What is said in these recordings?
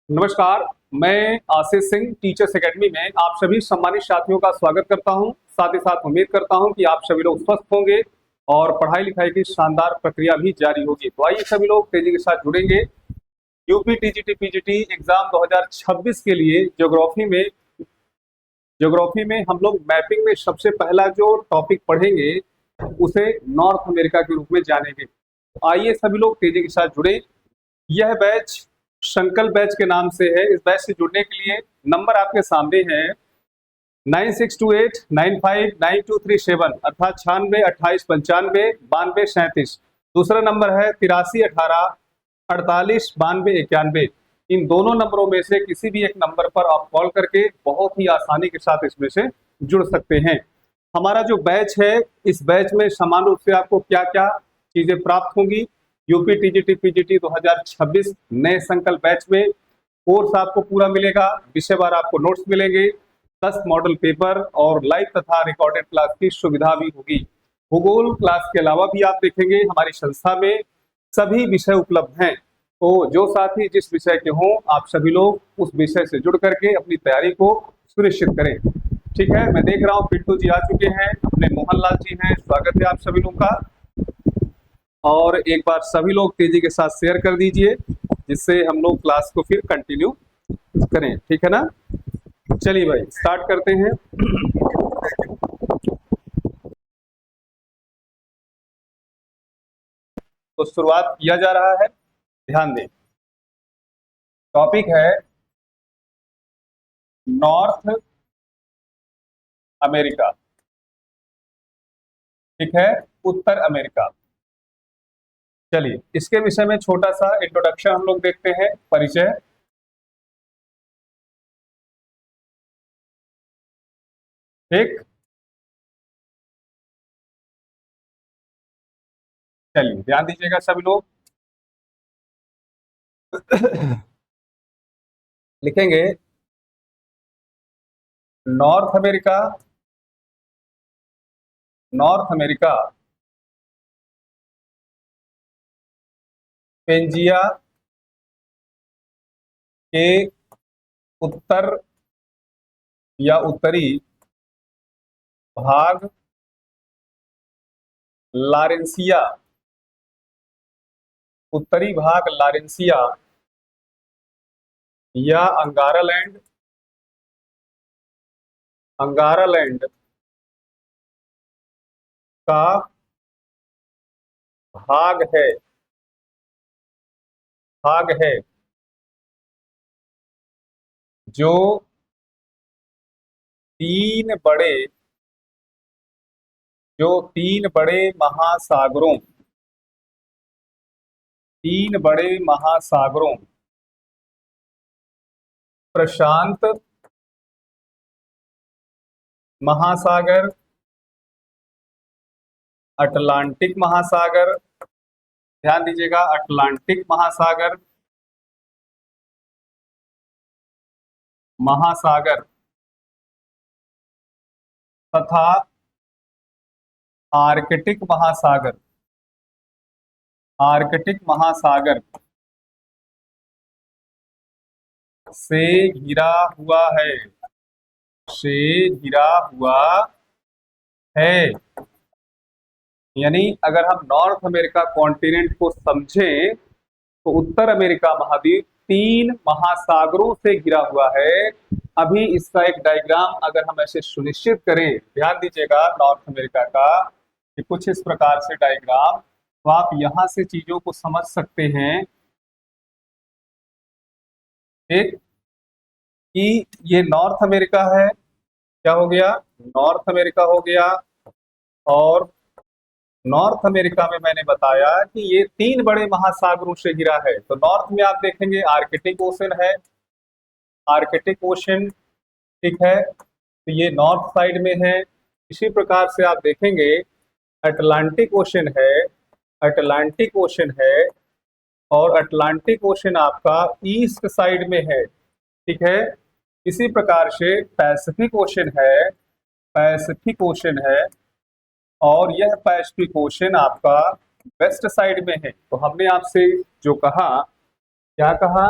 नमस्कार। मैं Ashish Singh teachers academy में आप सभी सम्मानित साथियों का स्वागत करता हूं। साथ ही साथ उम्मीद करता हूं कि आप सभी लोग स्वस्थ होंगे और पढ़ाई लिखाई की शानदार प्रक्रिया भी जारी होगी। तो आइए सभी लोग तेजी के साथ जुड़ेंगे। यूपी टीजीटी पीजीटी एग्जाम 2026 के लिए ज्योग्राफी में हम लोग मैपिंग में सबसे पहला जो टॉपिक पढ़ेंगे उसे नॉर्थ अमेरिका के रूप में जानेंगे। तो आइए सभी लोग तेजी के साथ जुड़े। यह बैच संकल्प बैच के नाम से है। इस बैच से जुड़ने के लिए नंबर आपके सामने है 9628959237 अर्थात 9628959237। दूसरा नंबर है 8318489291। इन दोनों नंबरों में से किसी भी एक नंबर पर आप कॉल करके बहुत ही आसानी के साथ इसमें से जुड़ सकते हैं। हमारा जो बैच है, इस बैच में समान रूप से आपको क्या क्या चीजें प्राप्त होंगी। यूपी टीजीटी पीजीटी 2026 नए संकल्प बैच में कोर्स आपको पूरा मिलेगा। विषयवार आपको नोट्स मिलेंगे, 10 मॉडल पेपर और लाइव तथा रिकॉर्डेड क्लास की सुविधा भी होगी। भूगोल क्लास के अलावा भी आप देखेंगे हमारी संस्था में सभी विषय उपलब्ध हैं। तो जो साथी जिस विषय के हों, आप सभी लोग उस विषय से जुड़ करके अपनी तैयारी को सुनिश्चित करें। ठीक है, मैं देख रहा हूँ पिंटू जी आ चुके हैं, अपने मोहनलाल जी हैं, स्वागत है आप सभी लोगों का। और एक बार सभी लोग तेजी के साथ शेयर कर दीजिए जिससे हम लोग क्लास को फिर कंटिन्यू करें। ठीक है ना, चलिए भाई स्टार्ट करते हैं। तो शुरुआत किया जा रहा है, ध्यान दें। टॉपिक है नॉर्थ अमेरिका। ठीक है, उत्तर अमेरिका। चलिए इसके विषय में छोटा सा इंट्रोडक्शन हम लोग देखते हैं, परिचय। ठीक, चलिए ध्यान दीजिएगा सभी लोग। लिखेंगे North America. North America Pangaea के उत्तर या उत्तरी भाग लारेंसिया, उत्तरी भाग लारेंसिया या अंगारालैंड, अंगारालैंड का भाग है, भाग है जो तीन बड़े जो तीन बड़े महासागरों, तीन बड़े महासागरों प्रशांत महासागर, अटलांटिक महासागर, ध्यान दीजिएगा अटलांटिक महासागर, महासागर तथा आर्कटिक महासागर, आर्कटिक महासागर से घिरा हुआ है, से घिरा हुआ है। यानी अगर हम नॉर्थ अमेरिका कॉन्टिनेंट को समझें तो उत्तर अमेरिका महाद्वीप तीन महासागरों से घिरा हुआ है। अभी इसका एक डायग्राम अगर हम ऐसे सुनिश्चित करें, ध्यान दीजिएगा नॉर्थ अमेरिका का कि कुछ इस प्रकार से डायग्राम, तो आप यहां से चीजों को समझ सकते हैं। एक कि ये नॉर्थ अमेरिका है, क्या हो गया, नॉर्थ अमेरिका हो गया। और नॉर्थ अमेरिका में मैंने बताया कि ये तीन बड़े महासागरों से घिरा है। तो नॉर्थ में आप देखेंगे आर्कटिक ओशन है, आर्कटिक ओशन, ठीक है, तो ये नॉर्थ साइड में है। इसी प्रकार से आप देखेंगे अटलांटिक ओशन है, अटलांटिक ओशन है, और अटलांटिक ओशन आपका ईस्ट साइड में है। ठीक है, इसी प्रकार से पैसिफिक ओशन है, पैसिफिक ओशन है, और यह पैसिफिक ओशन आपका वेस्ट साइड में है। तो हमने आपसे जो कहा, क्या कहा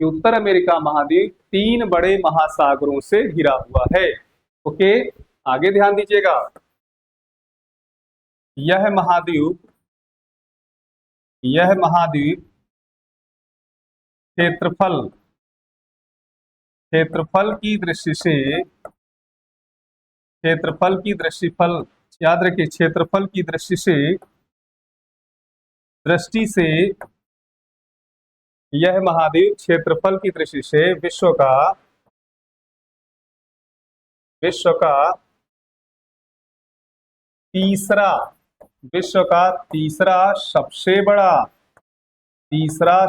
कि उत्तर अमेरिका महाद्वीप 3 बड़े महासागरों से घिरा हुआ है। ओके, आगे ध्यान दीजिएगा। यह महाद्वीप क्षेत्रफल क्षेत्रफल की दृष्टि से क्षेत्रफल की दृष्टिफल याद रखिए, क्षेत्रफल की दृष्टि से यह महाद्वीप क्षेत्रफल की दृष्टि से विश्व का तीसरा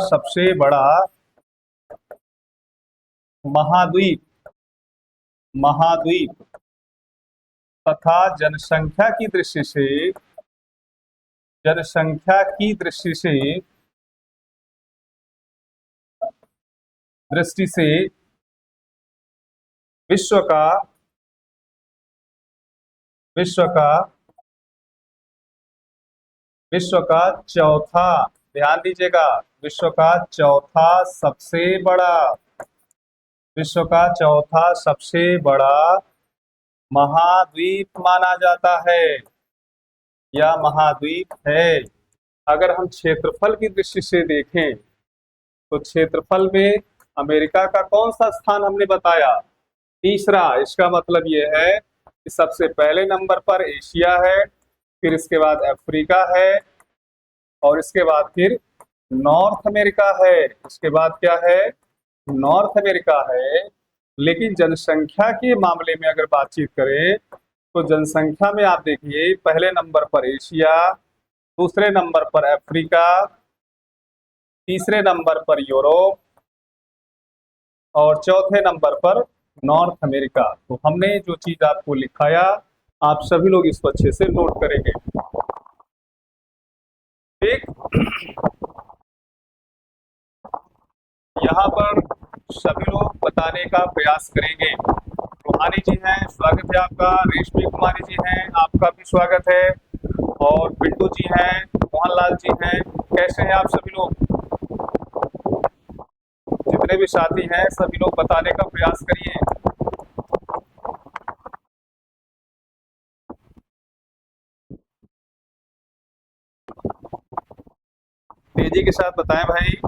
सबसे बड़ा महाद्वीप तथा जनसंख्या की दृष्टि से विश्व का चौथा, ध्यान दीजिएगा, विश्व का चौथा सबसे बड़ा महाद्वीप माना जाता है या महाद्वीप है। अगर हम क्षेत्रफल की दृष्टि से देखें तो क्षेत्रफल में अमेरिका का कौन सा स्थान हमने बताया? तीसरा। इसका मतलब ये है कि सबसे पहले नंबर पर एशिया है, फिर इसके बाद अफ्रीका है, और इसके बाद फिर नॉर्थ अमेरिका है। इसके बाद क्या है? नॉर्थ अमेरिका है। लेकिन जनसंख्या के मामले में अगर बातचीत करें तो जनसंख्या में आप देखिए, पहले नंबर पर एशिया, दूसरे नंबर पर अफ्रीका, तीसरे नंबर पर यूरोप और चौथे नंबर पर नॉर्थ अमेरिका। तो हमने जो चीज आपको लिखाया, आप सभी लोग इसको अच्छे से नोट करेंगे। ठीक, यहाँ पर सभी लोग बताने का प्रयास करेंगे। रूहानी जी हैं, स्वागत है आपका। रेशमी कुमारी जी हैं, आपका भी स्वागत है। और पिंटू जी हैं, मोहनलाल जी हैं। कैसे हैं आप सभी लोग? जितने भी साथी हैं सभी लोग बताने का प्रयास करिए। तेजी के साथ बताएं भाई।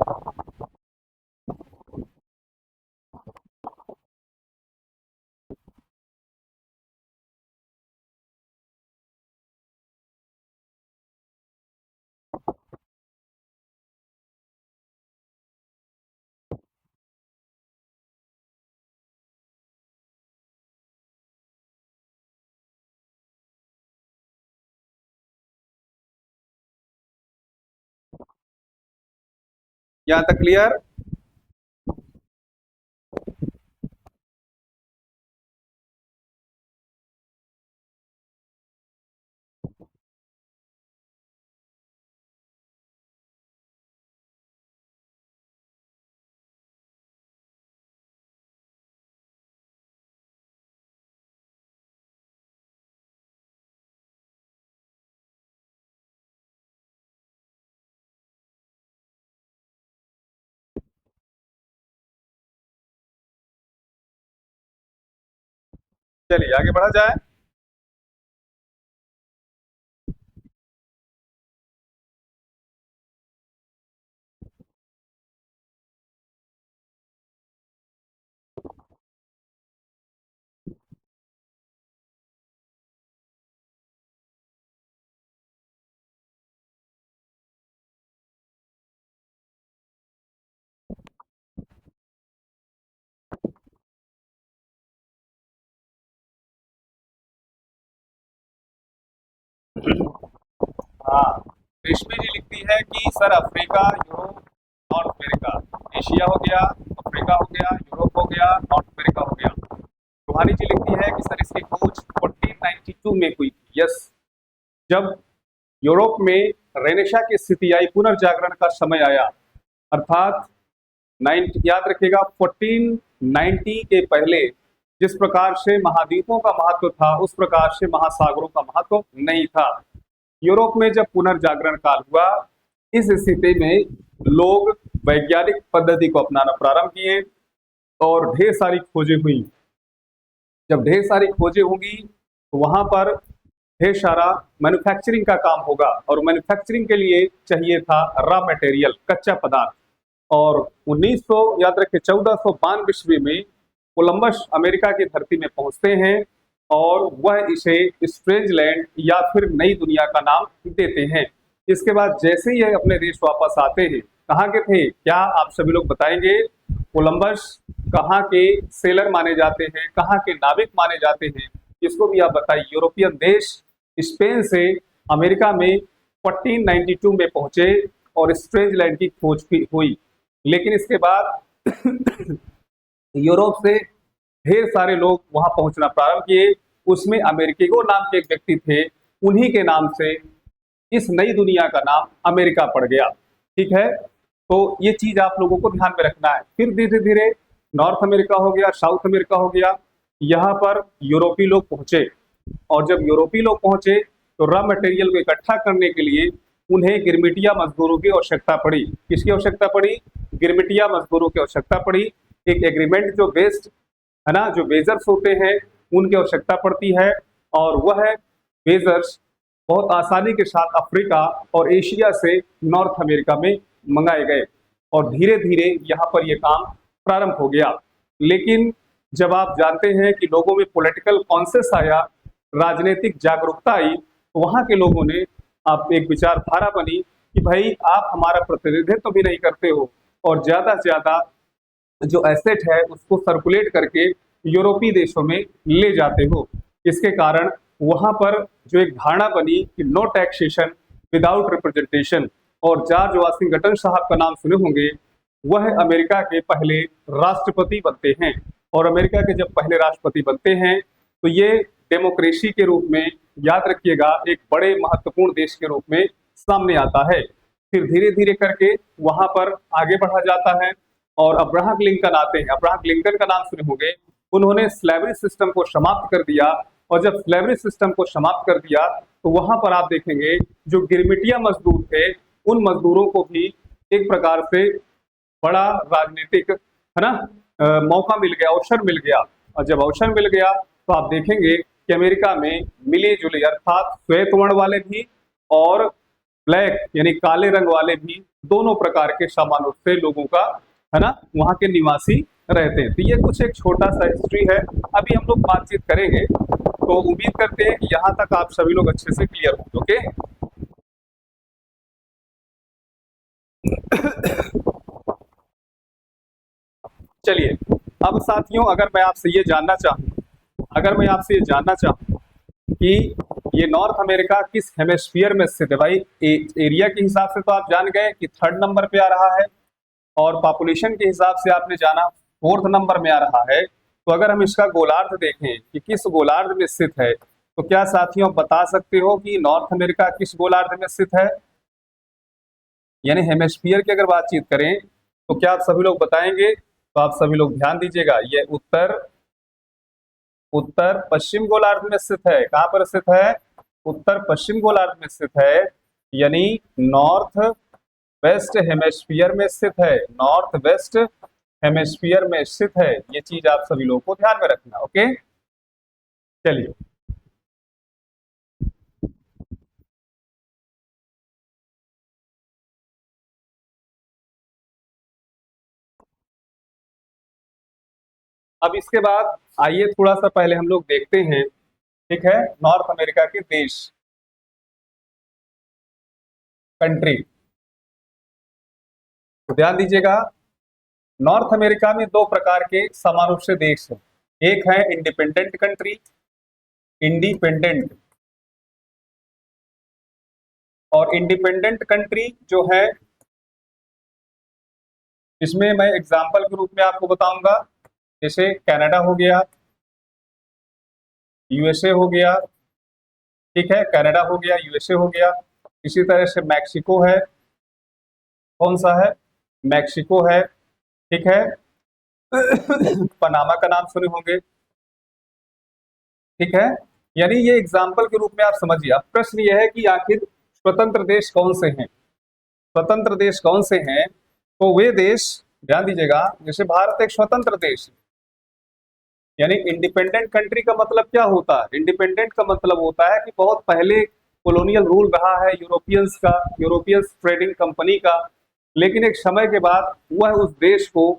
यहाँ तक क्लियर? चलिए आगे बढ़ा जाए। हाँ, रेशमी जी लिखती है कि sir Africa, Europe, north America, Asia हो गया, अफ्रीका हो गया, यूरोप हो गया, नॉर्थ अमेरिका हो गया। रूहानी जी लिखती है कि सर इसकी खोज 1492 में हुई थी। यस, जब यूरोप में रेनेशा की स्थिति आई, पुनर्जागरण का समय आया, अर्थात याद रखिएगा 1490 के पहले जिस प्रकार से महाद्वीपों का महत्व था उस प्रकार से महासागरों का महत्व नहीं था। यूरोप में जब पुनर्जागरण काल हुआ, इस स्थिति में लोग वैज्ञानिक पद्धति को अपनाना प्रारंभ किए और ढेर सारी खोजें हुई। जब ढेर सारी खोजें होंगी तो वहां पर ढेर सारा मैन्युफैक्चरिंग का काम होगा और मैन्युफैक्चरिंग के लिए चाहिए था रॉ मटेरियल, कच्चा पदार्थ। और 1900 याद रखें 1492 ईस्वी में कोलंबस अमेरिका की धरती में पहुंचते हैं और वह इसे स्ट्रेंज लैंड या फिर नई दुनिया का नाम देते हैं। इसके बाद जैसे ही अपने देश वापस आते हैं, कहाँ के थे क्या आप सभी लोग बताएंगे? कोलंबस कहाँ के सेलर माने जाते हैं, कहाँ के नाविक माने जाते हैं, इसको भी आप बताइए। यूरोपियन देश स्पेन से अमेरिका में 1492 में पहुंचे और स्ट्रेंज लैंड की खोज हुई। लेकिन इसके बाद यूरोप से ढेर सारे लोग वहां पहुंचना प्रारंभ किए। उसमें अमेरिकेगो नाम के एक व्यक्ति थे, उन्हीं के नाम से इस नई दुनिया का नाम अमेरिका पड़ गया। ठीक है, तो ये चीज आप लोगों को ध्यान में रखना है। फिर धीरे धीरे नॉर्थ अमेरिका हो गया, साउथ अमेरिका हो गया, यहाँ पर यूरोपीय लोग पहुंचे और जब यूरोपीय लोग पहुंचे तो रॉ मटेरियल को इकट्ठा करने के लिए उन्हें गिरमिटिया मजदूरों की आवश्यकता पड़ी। किसकी आवश्यकता पड़ी? गिरमिटिया मजदूरों की आवश्यकता पड़ी। एक एग्रीमेंट जो बेस्ड है ना, जो बेजर्स होते हैं उनकी आवश्यकता पड़ती है और वह बेजर्स बहुत आसानी के साथ अफ्रीका और एशिया से नॉर्थ अमेरिका में मंगाए गए और धीरे धीरे यहाँ पर यह काम प्रारंभ हो गया। लेकिन जब आप जानते हैं कि लोगों में पॉलिटिकल कॉन्शियस आया, राजनीतिक जागरूकता आई, तो वहाँ के लोगों ने आप एक विचारधारा बनी कि भाई आप हमारा प्रतिनिधित्व भी नहीं करते हो और ज्यादा से ज्यादा जो एसेट है उसको सर्कुलेट करके यूरोपीय देशों में ले जाते हो। इसके कारण वहां पर जो एक धारणा बनी कि नो टैक्सेशन विदाउट रिप्रेजेंटेशन, और जॉर्ज वाशिंगटन साहब का नाम सुने होंगे, वह अमेरिका के पहले राष्ट्रपति बनते हैं। और अमेरिका के जब पहले राष्ट्रपति बनते हैं तो ये डेमोक्रेसी के रूप में, याद रखिएगा, एक बड़े महत्वपूर्ण देश के रूप में सामने आता है। फिर धीरे धीरे करके वहां पर आगे बढ़ा जाता है और अब्राहम लिंकन आते हैं। अब्राहम लिंकन का नाम सुने होंगे, उन्होंने स्लेवरी सिस्टम को समाप्त कर दिया और जब स्लेवरी सिस्टम को समाप्त कर दिया तो वहां पर आप देखेंगे जो गिरमिटिया मजदूर थे उन मजदूरों को भी एक प्रकार से बड़ा राजनीतिक है ना मौका मिल गया, अवसर मिल गया। और जब अवसर मिल गया तो आप देखेंगे कि अमेरिका में मिले जुले अर्थात श्वेत वर्ण वाले भी और ब्लैक यानी काले रंग वाले भी, दोनों प्रकार के समान रूप से लोगों का है ना वहाँ के निवासी रहते हैं। तो ये कुछ एक छोटा सा हिस्ट्री है, अभी हम लोग बातचीत करेंगे। तो उम्मीद करते हैं कि यहाँ तक आप सभी लोग अच्छे से क्लियर हो। ओके, चलिए अब साथियों, अगर मैं आपसे ये जानना चाहूँ कि ये नॉर्थ अमेरिका किस हेमिस्फीयर में स्थित है। भाई एरिया के हिसाब से तो आप जान गए कि 3rd नंबर पे आ रहा है और पॉपुलेशन के हिसाब से आपने जाना 4th नंबर में आ रहा है। तो अगर हम इसका गोलार्ध देखें कि किस गोलार्ध में स्थित है, तो क्या साथियों बता सकते हो कि नॉर्थ अमेरिका किस गोलार्ध में स्थित है? यानी हेमिस्फीयर की अगर बातचीत करें तो क्या आप सभी लोग बताएंगे? तो आप सभी लोग ध्यान दीजिएगा, ये उत्तर पश्चिम गोलार्ध में स्थित है। कहां पर स्थित है? उत्तर पश्चिम गोलार्ध में स्थित है, यानी नॉर्थ वेस्ट हेमिस्फीयर में स्थित है। नॉर्थ वेस्ट हेमिस्फीयर में स्थित है, ये चीज आप सभी लोगों को ध्यान में रखना। ओके, चलिए अब इसके बाद आइए थोड़ा सा पहले हम लोग देखते हैं, ठीक है, नॉर्थ अमेरिका के देश, कंट्री। तो ध्यान दीजिएगा, नॉर्थ अमेरिका में 2 प्रकार के समान रूप से देश हैं। एक है इंडिपेंडेंट कंट्री, इंडिपेंडेंट, और इंडिपेंडेंट कंट्री जो है इसमें मैं एग्जांपल के रूप में आपको बताऊंगा, जैसे कनाडा हो गया, यूएसए हो गया, ठीक है, कनाडा हो गया, यूएसए हो गया। इसी तरह से मैक्सिको है, कौन सा है? मैक्सिको है, ठीक है। पनामा का नाम सुने होंगे, ठीक है। यानी ये एग्जाम्पल के रूप में आप समझिए। अब प्रश्न ये है कि आखिर स्वतंत्र देश कौन से हैं? स्वतंत्र देश कौन से हैं? तो वे देश, ध्यान दीजिएगा, जैसे भारत एक स्वतंत्र देश है, यानी इंडिपेंडेंट कंट्री का मतलब क्या होता है? इंडिपेंडेंट का मतलब होता है कि बहुत पहले कॉलोनियल रूल रहा है यूरोपियंस का, यूरोपियंस ट्रेडिंग कंपनी का, लेकिन एक समय के बाद वह उस देश को,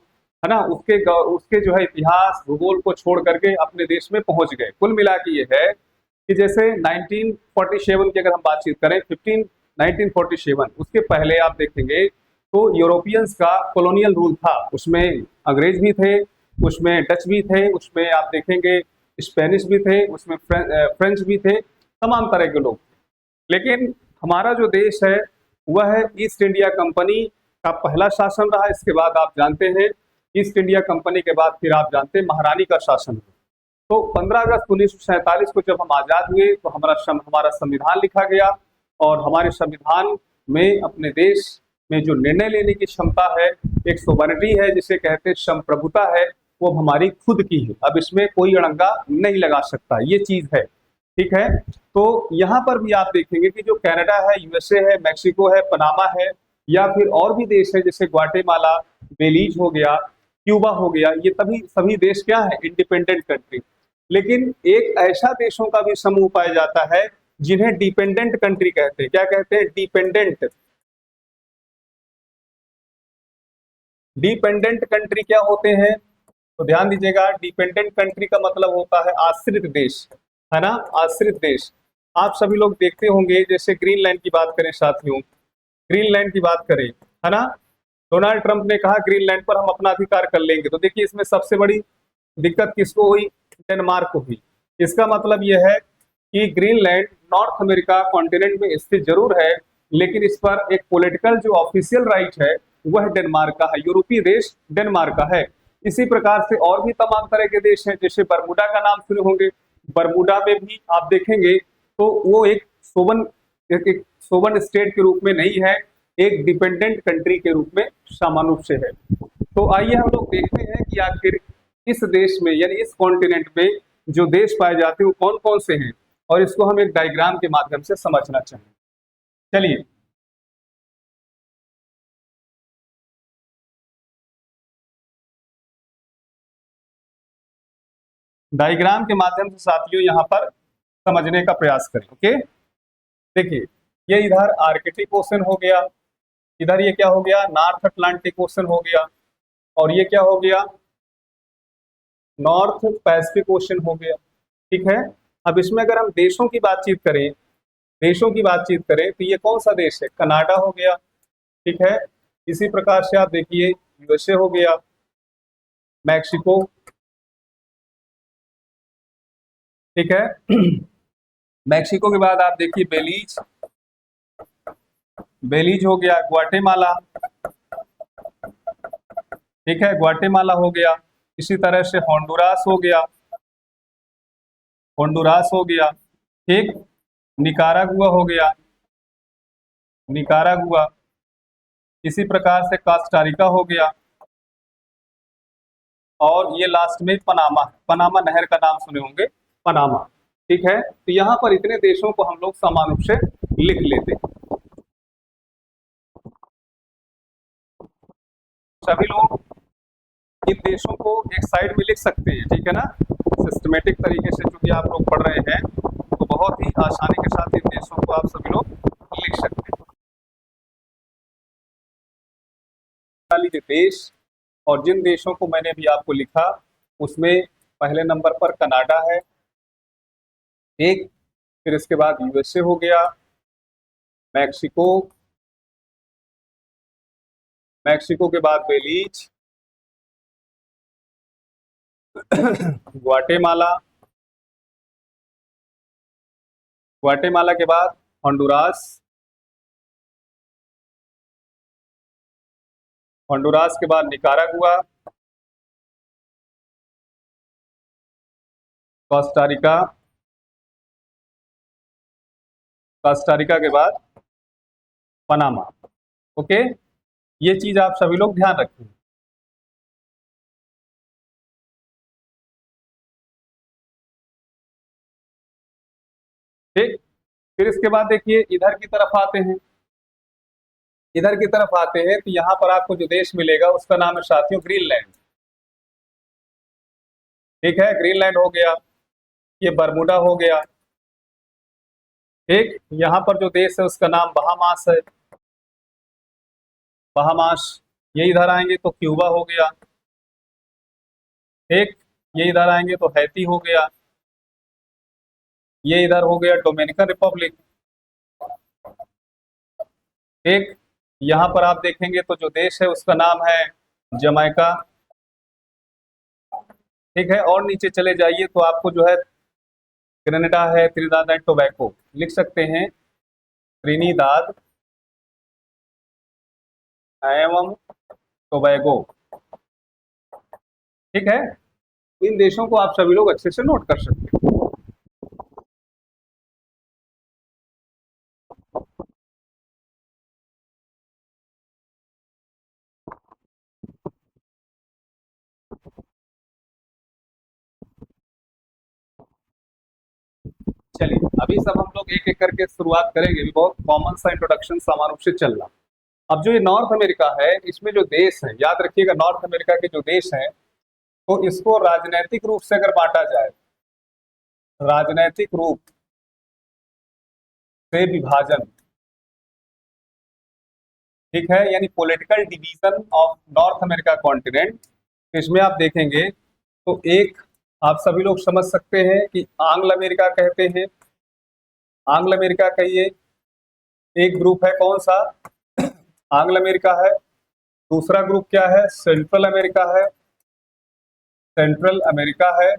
है ना, उसके जो है इतिहास भूगोल को छोड़ करके अपने देश में पहुंच गए। कुल मिला के ये है कि जैसे 1947 की अगर हम बातचीत करें, 1947, उसके पहले आप देखेंगे तो यूरोपियंस का कॉलोनियल रूल था, उसमें अंग्रेज भी थे, उसमें डच भी थे, उसमें आप देखेंगे स्पेनिश भी थे, उसमें फ्रेंच भी थे, तमाम तरह के लोग। लेकिन हमारा जो देश है वह है ईस्ट इंडिया कंपनी का पहला शासन रहा। इसके बाद आप जानते हैं ईस्ट इंडिया कंपनी के बाद फिर आप जानते हैं महारानी का शासन हुआ। तो 15 अगस्त 1947 को जब हम आजाद हुए तो हमारा संविधान लिखा गया, और हमारे संविधान में अपने देश में जो निर्णय लेने की क्षमता है, एक सोवरेनिटी है जिसे कहते हैं संप्रभुता है, वो हमारी खुद की है। अब इसमें कोई अड़ंगा नहीं लगा सकता, ये चीज है। ठीक है। तो यहाँ पर भी आप देखेंगे कि जो कनाडा है, यूएसए है, मैक्सिको है, पनामा है, या फिर और भी देश है जैसे ग्वाटेमाला, बेलीज हो गया, क्यूबा हो गया, ये तभी सभी देश क्या है? Independent country. लेकिन एक ऐसा देशों का भी समूह पाया जाता है जिन्हें डिपेंडेंट कंट्री कहते हैं। क्या कहते हैं? डिपेंडेंट। डिपेंडेंट कंट्री क्या होते हैं? तो ध्यान दीजिएगा, डिपेंडेंट कंट्री का मतलब होता है आश्रित देश, है ना, आश्रित देश। आप सभी लोग देखते होंगे, जैसे ग्रीनलैंड की बात करें साथियों, ग्रीनलैंड की बात करें, है ना, डोनाल्ड ट्रंप ने कहा ग्रीनलैंड पर हम अपना अधिकार कर लेंगे। तो देखिए इसमें सबसे बड़ी दिक्कत किसको हुई? डेनमार्क को हुई। इसका मतलब यह है कि ग्रीनलैंड नॉर्थ अमेरिका कॉन्टिनेंट में स्थित जरूर है, लेकिन इस पर एक पॉलिटिकल जो ऑफिशियल राइट है वह डेनमार्क का है, यूरोपीय देश डेनमार्क का है। इसी प्रकार से और भी तमाम तरह के देश हैं, जैसे बरमूडा का नाम सुने होंगे। बरमूडा में भी आप देखेंगे तो वो एक सोवन स्टेट के रूप में नहीं है, एक डिपेंडेंट कंट्री के रूप में सामान्य रूप से है। तो आइए हम लोग देखते हैं कि आखिर इस देश में, यानी इस कॉन्टिनेंट में जो देश पाए जाते हैं वो कौन कौन से हैं, और इसको हम एक डायग्राम के माध्यम से समझना चाहेंगे। चलिए, डायग्राम के माध्यम से साथियों यहाँ पर समझने का प्रयास करें। ओके, देखिए, ये इधर आर्कटिक ओशन हो गया, इधर ये क्या हो गया? नॉर्थ अटलांटिक ओशन हो गया, और ये क्या हो गया? नॉर्थ पैसिफिक ओशन हो गया। ठीक है। अब इसमें अगर हम देशों की बातचीत करें, देशों की बातचीत करें तो ये कौन सा देश है? कनाडा हो गया। ठीक है। इसी प्रकार से आप देखिए यूएसए हो गया, मैक्सिको। ठीक है। मैक्सिको के बाद आप देखिए बेलीज, बेलीज हो गया, ग्वाटेमाला। ठीक है, ग्वाटेमाला हो गया। इसी तरह से होंडुरास हो गया, होंडुरास हो गया। ठीक। निकारागुआ हो गया, निकारागुआ। इसी प्रकार से कास्टारिका हो गया, और ये लास्ट में पनामा, पनामा नहर का नाम सुने होंगे, पनामा। ठीक है। तो यहाँ पर इतने देशों को हम लोग समान रूप से लिख लेते हैं। सभी लोग इन देशों को एक साइड में लिख सकते हैं, ठीक है ना, सिस्टमेटिक तरीके से, चूंकि आप लोग पढ़ रहे हैं तो बहुत ही आसानी के साथ इन देशों को आप सभी लोग लिख सकते हैं। लीजिए देश, और जिन देशों को मैंने भी आपको लिखा उसमें पहले नंबर पर कनाडा है, एक, फिर इसके बाद यूएसए हो गया, मैक्सिको, मैक्सिको के बाद बेलीज, ग्वाटेमाला, ग्वाटेमाला के बाद होंडुरास, होंडुरास के बाद निकारागुआ, कोस्टारिका, कोस्टारिका के बाद पनामा। ओके, ये चीज आप सभी लोग ध्यान रखें। ठीक। फिर इसके बाद देखिए इधर की तरफ आते हैं, इधर की तरफ आते हैं तो यहाँ पर आपको जो देश मिलेगा उसका नाम है साथियों ग्रीनलैंड। ठीक है, ग्रीनलैंड हो गया, ये बरमूडा हो गया। ठीक, यहाँ पर जो देश है उसका नाम बहामास है, बहामास। ये इधर आएंगे तो क्यूबा हो गया। ठीक, ये इधर आएंगे तो हैती हो गया। ये इधर हो गया डोमिनिकन रिपब्लिक। ठीक, यहाँ पर आप देखेंगे तो जो देश है उसका नाम है जमैका। ठीक है, और नीचे चले जाइए तो आपको जो है ग्रेनेडा है, त्रिनिदाद एंड टोबैको लिख सकते हैं, त्रिनिदाद एवं टोबैगो। ठीक है, इन देशों को आप सभी लोग अच्छे से नोट कर सकते हैं। चलिए, अभी सब हम लोग एक एक करके शुरुआत करेंगे, भी बहुत कॉमन सा इंट्रोडक्शन सामान्य रूप से चल रहा। अब जो ये नॉर्थ अमेरिका है, इसमें जो देश है, याद रखिएगा नॉर्थ अमेरिका के जो देश हैं, तो इसको राजनैतिक रूप से अगर बांटा जाए, राजनैतिक रूप से विभाजन, ठीक है, यानी political division of north America continent, इसमें आप देखेंगे तो एक आप सभी लोग समझ सकते हैं कि आंग्ल अमेरिका कहते हैं, आंग्ल अमेरिका कहिए। एक ग्रुप है कौन सा, आंग्ल अमेरिका है। दूसरा ग्रुप क्या है, सेंट्रल अमेरिका है, सेंट्रल अमेरिका है।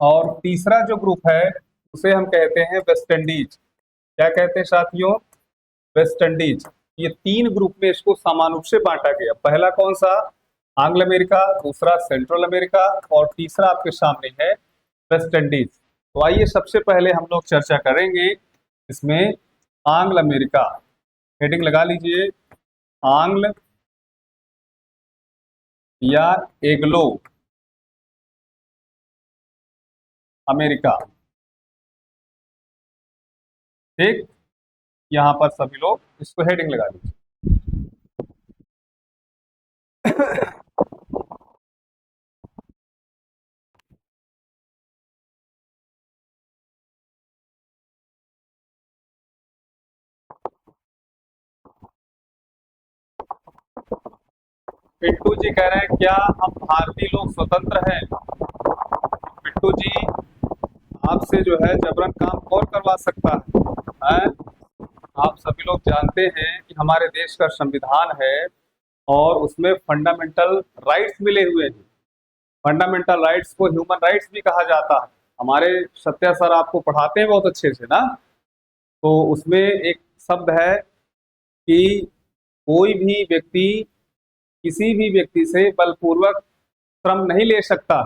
और तीसरा जो ग्रुप है उसे हम कहते हैं वेस्ट इंडीज। क्या कहते हैं साथियों, वेस्ट इंडीज। ये तीन ग्रुप में इसको समान रूप से बांटा गया। पहला कौन सा, आंग्ल अमेरिका, दूसरा सेंट्रल अमेरिका, और तीसरा आपके सामने है वेस्ट इंडीज। तो आइए सबसे पहले हम लोग चर्चा करेंगे इसमें आंग्ल अमेरिका। हेडिंग लगा लीजिए, आंग्ल या एग्लो अमेरिका। ठीक, यहाँ पर सभी लोग इसको हेडिंग लगा लीजिए। पिट्टू जी कह रहे हैं क्या हम भारतीय लोग स्वतंत्र हैं। पिट्टू जी, आपसे जो है जबरन काम कौन करवा सकता है? आप सभी लोग जानते हैं कि हमारे देश का संविधान है और उसमें फंडामेंटल राइट्स मिले हुए हैं। फंडामेंटल राइट्स को ह्यूमन राइट्स भी कहा जाता है। हमारे सत्या सर आपको पढ़ाते हैं बहुत अच्छे से ना, तो उसमें एक शब्द है कि कोई भी व्यक्ति किसी भी व्यक्ति से बलपूर्वक श्रम नहीं ले सकता।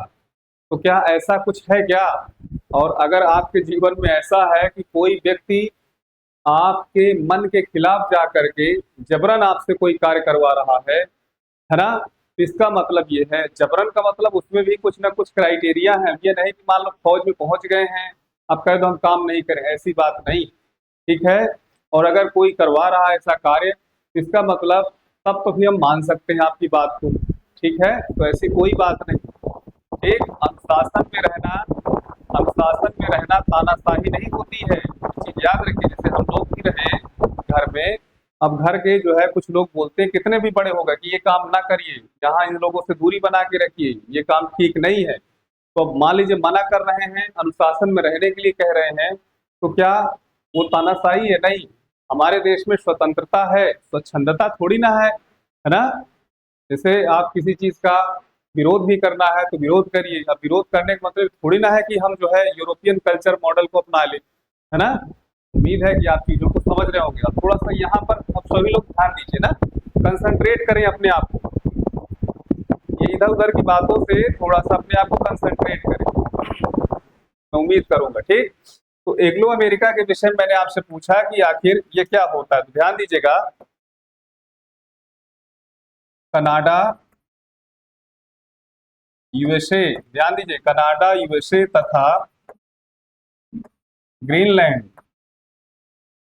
तो क्या ऐसा कुछ है क्या? और अगर आपके जीवन में ऐसा है कि कोई व्यक्ति आपके मन के खिलाफ जा करके जबरन आपसे कोई कार्य करवा रहा है ना, तो इसका मतलब ये है, जबरन का मतलब उसमें भी कुछ ना कुछ क्राइटेरिया है। ये नहीं कि मान लो फौज में पहुंच गए हैं, अब कह दो हम काम नहीं करें, ऐसी बात नहीं। ठीक है, और अगर कोई करवा रहा है ऐसा कार्य, इसका मतलब तब तो भी हम मान सकते हैं आपकी बात को। ठीक है, तो ऐसी कोई बात नहीं। एक अनुशासन में रहना, अनुशासन में रहना तानाशाही नहीं होती है। चीज याद रखिए, जैसे हम लोग भी रहे घर में, अब घर के जो है कुछ लोग बोलते हैं, कितने भी बड़े हो गए, कि ये काम ना करिए, यहाँ इन लोगों से दूरी बना के रखिए, ये काम ठीक नहीं है। तो अब मान लीजिए मना कर रहे हैं, अनुशासन में रहने के लिए कह रहे हैं, तो क्या वो तानाशाही है? नहीं। हमारे देश में स्वतंत्रता है, स्वच्छंदता थोड़ी ना है ना। जैसे आप किसी चीज का विरोध भी करना है तो विरोध करिए। अब विरोध करने का मतलब थोड़ी ना है कि हम जो है यूरोपियन कल्चर मॉडल को अपना लें, है ना। उम्मीद है कि आप चीजों को समझ रहे होंगे। अब थोड़ा सा यहाँ पर अब सभी लोग ध्यान दीजिए ना, कंसंट्रेट करें अपने आप को, ये इधर उधर की बातों से थोड़ा सा अपने आप को कंसंट्रेट करें, मैं उम्मीद करूंगा। ठीक, तो एग्लो अमेरिका के विषय में मैंने आपसे पूछा कि आखिर ये क्या होता है, तो ध्यान दीजिएगा। कनाडा, यूएसए, ध्यान दीजिए, कनाडा, यूएसए तथा ग्रीनलैंड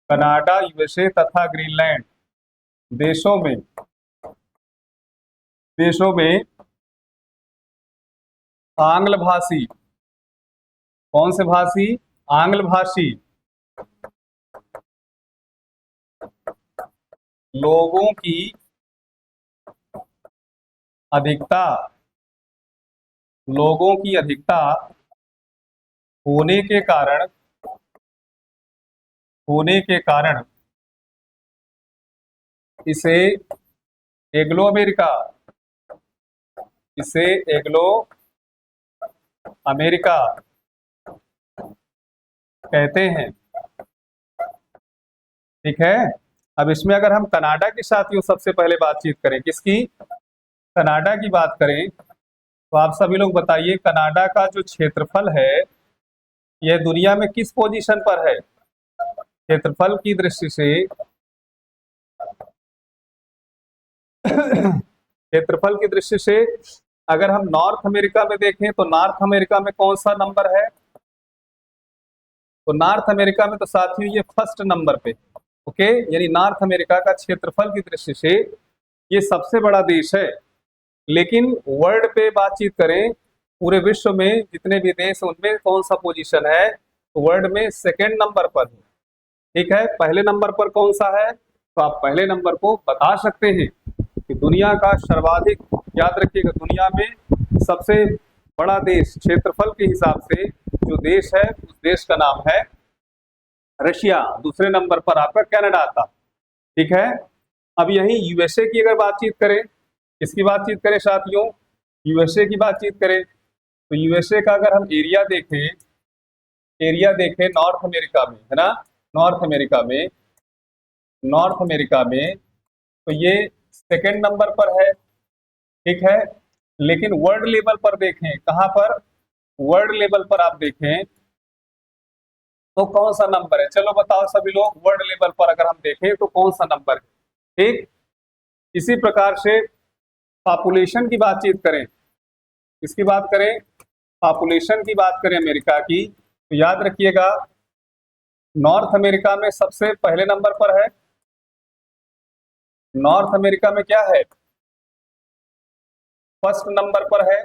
कनाडा, यूएसए तथा ग्रीनलैंड देशों में आंग्ल भाषी, कौन से भाषी? आंग्ल भाषी लोगों की अधिकता होने के कारण इसे एंग्लो अमेरिका कहते हैं। ठीक है। अब इसमें अगर हम कनाडा के साथियों सबसे पहले बातचीत करें, किसकी? कनाडा की बात करें, तो आप सभी लोग बताइए कनाडा का जो क्षेत्रफल है यह दुनिया में किस पोजीशन पर है? क्षेत्रफल की दृष्टि से क्षेत्रफल की दृष्टि से अगर हम नॉर्थ अमेरिका में देखें तो नॉर्थ अमेरिका में कौन सा नंबर है? तो नॉर्थ अमेरिका में तो साथियों ये फर्स्ट नंबर पे। ओके, यानी नॉर्थ अमेरिका का क्षेत्रफल की दृष्टि से ये सबसे बड़ा देश है। लेकिन वर्ल्ड पे बातचीत करें, पूरे विश्व में जितने भी देश उनमें कौन सा पोजीशन है? तो वर्ल्ड में सेकेंड नंबर पर है। ठीक है, पहले नंबर पर कौन सा है? तो आप पहले नंबर को बता सकते हैं कि दुनिया का सर्वाधिक, याद रखिएगा, दुनिया में सबसे बड़ा देश क्षेत्रफल के हिसाब से जो देश है उस देश का नाम है रशिया। दूसरे नंबर पर आपका कनाडा आता। ठीक है। अब यही यूएसए की अगर बातचीत करें, किसकी बातचीत करें साथियों? यूएसए की बातचीत करें तो यूएसए का अगर हम एरिया देखें नॉर्थ अमेरिका में, है ना, नॉर्थ अमेरिका में तो ये सेकेंड नंबर पर है। ठीक है। लेकिन वर्ल्ड लेवल पर देखें, कहां पर? वर्ल्ड लेवल पर आप देखें तो कौन सा नंबर है? चलो बताओ सभी लोग, वर्ल्ड लेवल पर अगर हम देखें तो कौन सा नंबर है? ठीक। इसी प्रकार से पॉपुलेशन की बातचीत करें, किसकी बात करें? पॉपुलेशन की बात करें अमेरिका की, तो याद रखिएगा नॉर्थ अमेरिका में सबसे पहले नंबर पर है। नॉर्थ अमेरिका में क्या है? फर्स्ट नंबर पर है।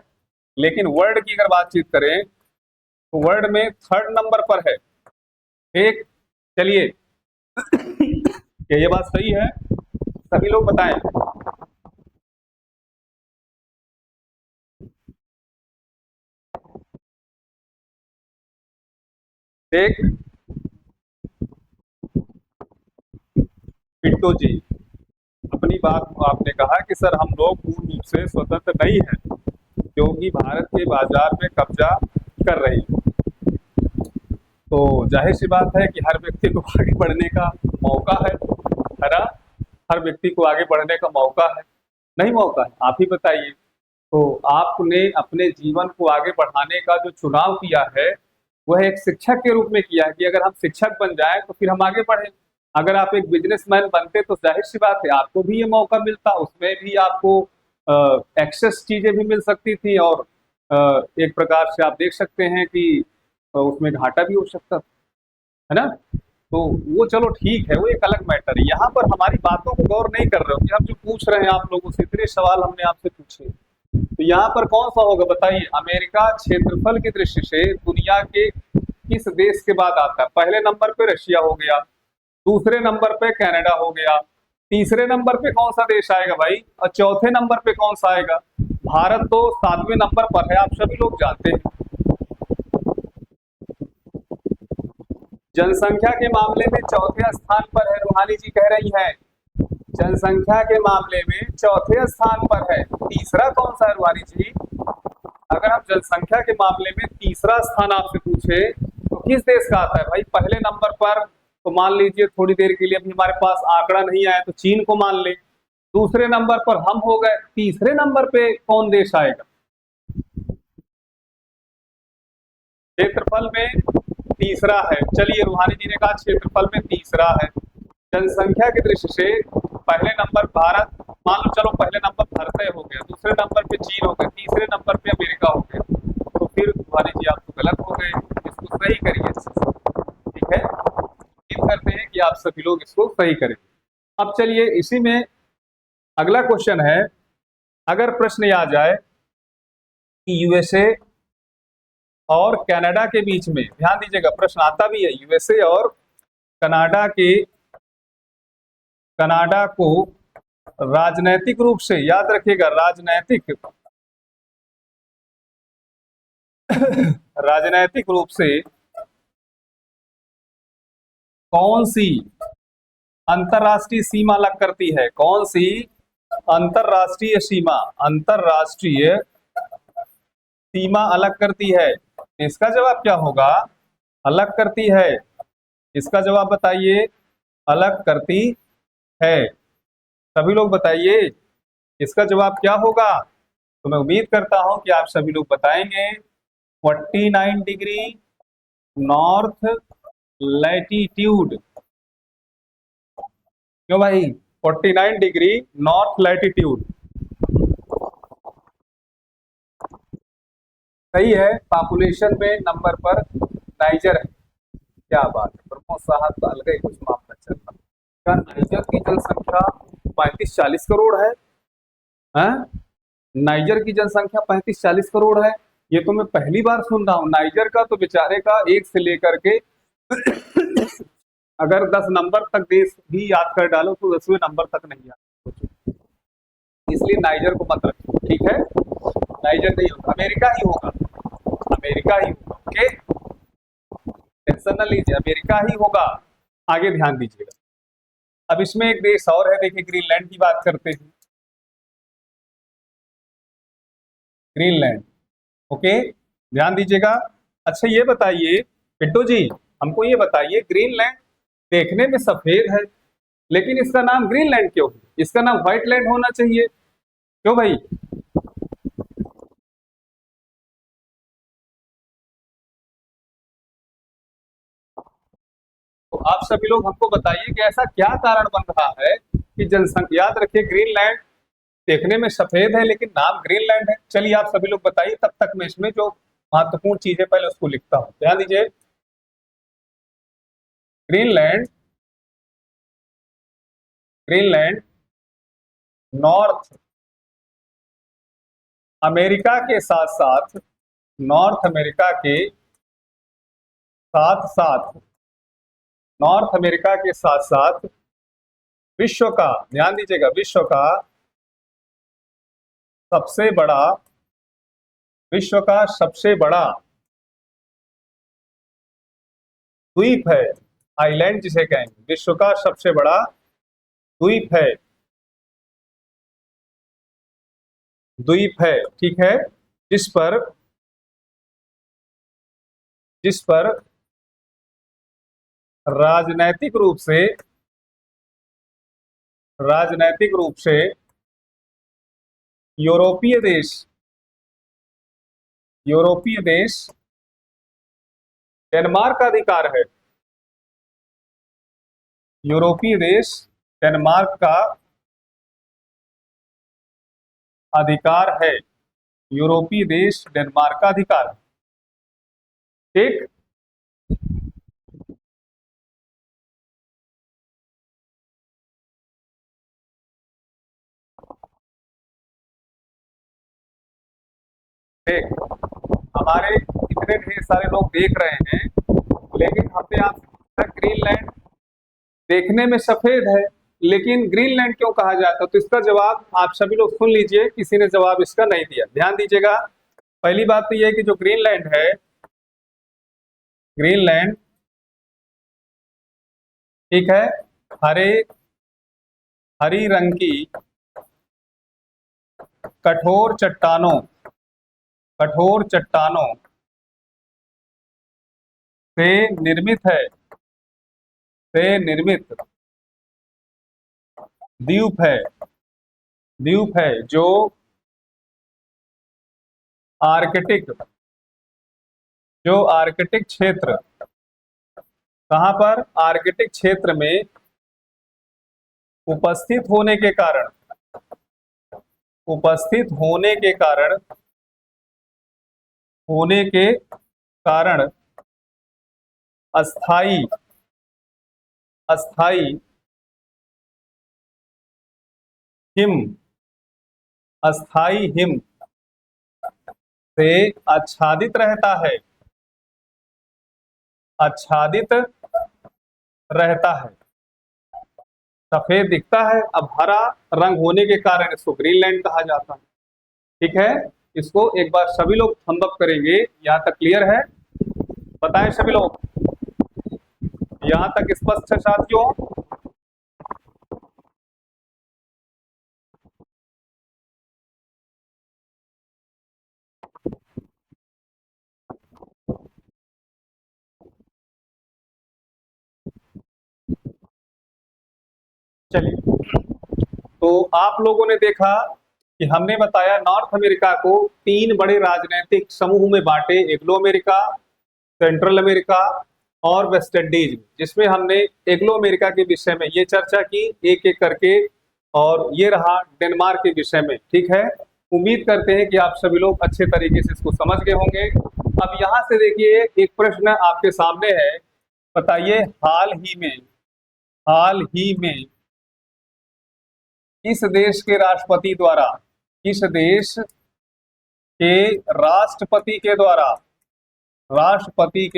लेकिन वर्ल्ड की अगर बातचीत करें तो वर्ल्ड में थर्ड नंबर पर है। ठीक। चलिए क्या ये बात सही है? सभी लोग बताएं। ठीक। पिंटू जी, अपनी बात आपने कहा कि सर हम लोग पूर्ण रूप से स्वतंत्र नहीं है क्योंकि भारत के बाजार में कब्जा कर रही है। तो जाहिर सी बात है कि हर व्यक्ति को आगे बढ़ने का मौका है ना? हर व्यक्ति को आगे बढ़ने का मौका है, नहीं मौका है? आप ही बताइए। तो आपने अपने जीवन को आगे बढ़ाने का जो चुनाव किया है वह एक शिक्षक के रूप में किया है कि अगर हम शिक्षक बन जाए तो फिर हम आगे बढ़े। अगर आप एक बिजनेसमैन बनते तो जाहिर सी बात है आपको भी ये मौका मिलता, उसमें भी आपको एक्सेस चीजें भी मिल सकती थी और एक प्रकार से आप देख सकते हैं कि उसमें घाटा भी हो सकता था, है ना? तो वो चलो ठीक है, वो एक अलग मैटर है। यहाँ पर हमारी बातों को गौर नहीं कर रहे हो कि हम जो पूछ रहे हैं आप लोगों से, इतने सवाल हमने आपसे पूछे, तो यहाँ पर कौन सा होगा बताइए? अमेरिका क्षेत्रफल की दृष्टि से दुनिया के किस देश के बाद आता है? पहले नंबर पे रशिया हो गया, दूसरे नंबर पे कनाडा हो गया, तीसरे नंबर पे कौन सा देश आएगा भाई? और चौथे नंबर पे कौन सा आएगा? भारत तो 7वें नंबर पर है, आप सभी लोग जानते हैं। जनसंख्या के मामले में चौथे स्थान पर है, रूहानी जी कह रही है। जनसंख्या के मामले में चौथे स्थान पर है। तीसरा कौन सा है रूहानी जी? अगर हम जनसंख्या के मामले में तीसरा स्थान आपसे पूछे तो किस देश का आता है भाई? पहले नंबर पर तो मान लीजिए थोड़ी देर के लिए अभी हमारे पास आंकड़ा नहीं आया तो चीन को मान ले, दूसरे नंबर पर हम हो गए, तीसरे नंबर पे कौन देश आएगा? क्षेत्रफल में तीसरा है। चलिए रूहानी जी ने कहा क्षेत्रफल में तीसरा है। जनसंख्या की दृष्टि से पहले नंबर भारत, मान लो चलो पहले नंबर भारत हो गया, दूसरे नंबर पे चीन हो गया, तीसरे नंबर पे अमेरिका हो गया, तो फिर रूहानी जी आप तो गलत हो गए, इसको सही करिए। ठीक है, उम्मीद करते हैं कि आप सभी लोग इसको सही करें। अब चलिए इसी में अगला क्वेश्चन है, अगर प्रश्न ये आ जाए कि यूएसए और कनाडा के बीच में, ध्यान दीजिएगा प्रश्न आता भी है, यूएसए और कनाडा को राजनैतिक रूप से, याद रखिएगा राजनैतिक रूप से कौन सी अंतरराष्ट्रीय सीमा अलग करती है, कौन सी अंतरराष्ट्रीय सीमा अलग करती है? इसका जवाब क्या होगा? अलग करती है। इसका जवाब बताइए, अलग करती है। सभी लोग बताइए इसका जवाब क्या होगा। तो मैं उम्मीद करता हूं कि आप सभी लोग बताएंगे 49 डिग्री नॉर्थ लैटिट्यूड। क्यों भाई? 49 डिग्री नॉर्थ लैटिट्यूड सही है। पॉपुलेशन में नंबर पर नाइजर है। क्या बात है प्रमोद साहब, तो अलग ही कुछ मामला चल रहा है। क्या नाइजर की जनसंख्या 35-40 करोड़ है? हाँ? नाइजर की जनसंख्या 35-40 करोड़ है। ये तो मैं पहली बार सुन रहा हूँ। नाइजर का तो बेचारे का एक से लेकर के अगर 10 नंबर तक देश भी याद कर डालो तो 10वें नंबर तक नहीं याद, इसलिए नाइजर को मत रखो, ठीक है? नाइजर नहीं होगा, अमेरिका ही होगा, अमेरिका ही होगा। ओके, टेंशन न लीजिए, अमेरिका ही होगा। आगे ध्यान दीजिएगा। अब इसमें एक देश और है, देखिए ग्रीनलैंड की बात करते हैं। ग्रीनलैंड, ओके, ध्यान दीजिएगा। अच्छा ये बताइए पिंटू जी, हमको ये बताइए, ग्रीनलैंड देखने में सफेद है लेकिन इसका नाम ग्रीनलैंड क्यों है? इसका नाम व्हाइट लैंड होना चाहिए, क्यों भाई? तो आप सभी लोग हमको बताइए कि ऐसा क्या कारण बन रहा है कि जनसंख्या, याद रखिए ग्रीनलैंड देखने में सफेद है लेकिन नाम ग्रीनलैंड है। चलिए आप सभी लोग बताइए, तब तक मैं इसमें जो महत्वपूर्ण चीज है पहले उसको लिखता हूं। ध्यान दीजिए, ग्रीनलैंड, ग्रीनलैंड नॉर्थ अमेरिका के साथ साथ, नॉर्थ अमेरिका के साथ साथ, नॉर्थ अमेरिका के साथ साथ विश्व का, ध्यान दीजिएगा, विश्व का सबसे बड़ा, विश्व का सबसे बड़ा द्वीप है। आइलैंड जिसे कहेंगे, विश्व का सबसे बड़ा द्वीप है, द्वीप है, ठीक है? जिस पर, जिस पर राजनैतिक रूप से, राजनैतिक रूप से यूरोपीय देश, यूरोपीय देश डेनमार्क का अधिकार है। यूरोपीय देश डेनमार्क का अधिकार है। यूरोपीय देश डेनमार्क का अधिकार है, ठीक? ठीक, हमारे इतने ढेर सारे लोग देख रहे हैं लेकिन हमने आप तक ग्रीनलैंड देखने में सफेद है लेकिन ग्रीनलैंड क्यों कहा जाता है? तो इसका जवाब आप सभी लोग सुन लीजिए, किसी ने जवाब इसका नहीं दिया। ध्यान दीजिएगा, पहली बात तो यह है कि जो ग्रीनलैंड है, ग्रीनलैंड, ठीक है, हरे, हरी रंग की कठोर चट्टानों, कठोर चट्टानों से निर्मित है, से निर्मित द्वीप है, द्वीप है जो आर्कटिक, जो आर्कटिक क्षेत्र, कहां पर? आर्कटिक क्षेत्र में उपस्थित होने के कारण, उपस्थित होने के कारण, होने के कारण अस्थाई, अस्थाई हिम, अस्थाई हिम से आच्छादित रहता है, आच्छादित रहता है। सफेद दिखता है, अब हरा रंग होने के कारण इसको ग्रीनलैंड कहा जाता है। ठीक है, इसको एक बार सभी लोग थंब अप करेंगे। यहां तक क्लियर है? बताएं सभी लोग, यहां तक स्पष्ट है साथियों? चलिए, तो आप लोगों ने देखा कि हमने बताया नॉर्थ अमेरिका को 3 बड़े राजनीतिक समूह में बांटे, एग्लो अमेरिका, सेंट्रल अमेरिका और वेस्ट इंडीज, जिसमें हमने एग्लो अमेरिका के विषय में ये चर्चा की एक एक करके, और ये रहा डेनमार्क के विषय में। ठीक है, उम्मीद करते हैं कि आप सभी लोग अच्छे तरीके से इसको समझ गए होंगे। अब यहाँ से देखिए, एक प्रश्न आपके सामने है, बताइए हाल ही में किस देश के राष्ट्रपति द्वारा, किस देश के राष्ट्रपति के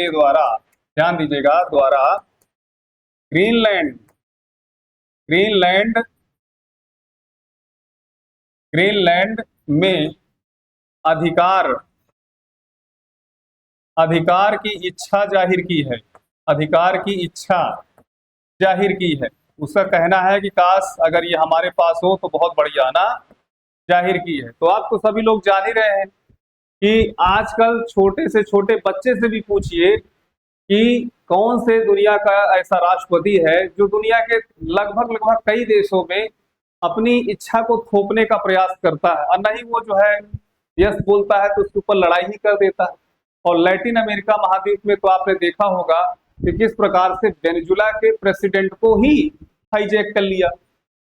द्वारा, ध्यान दीजिएगा, द्वारा ग्रीनलैंड ग्रीनलैंड ग्रीनलैंड में अधिकार की इच्छा जाहिर की है, अधिकार की इच्छा जाहिर की है। उसका कहना है कि काश अगर ये हमारे पास हो तो बहुत बढ़िया ना, जाहिर की है। तो आप तो सभी लोग जान ही रहे हैं कि आजकल छोटे से छोटे बच्चे से भी पूछिए कि कौन से दुनिया का ऐसा राष्ट्रपति है जो दुनिया के लगभग कई देशों में अपनी इच्छा को थोपने का प्रयास करता है, और नहीं वो जो है यस बोलता है तो उसके ऊपर लड़ाई ही कर देता है। और लैटिन अमेरिका महाद्वीप में तो आपने देखा होगा कि किस प्रकार से वेनेजुला के प्रेसिडेंट को ही हाईजैक कर लिया,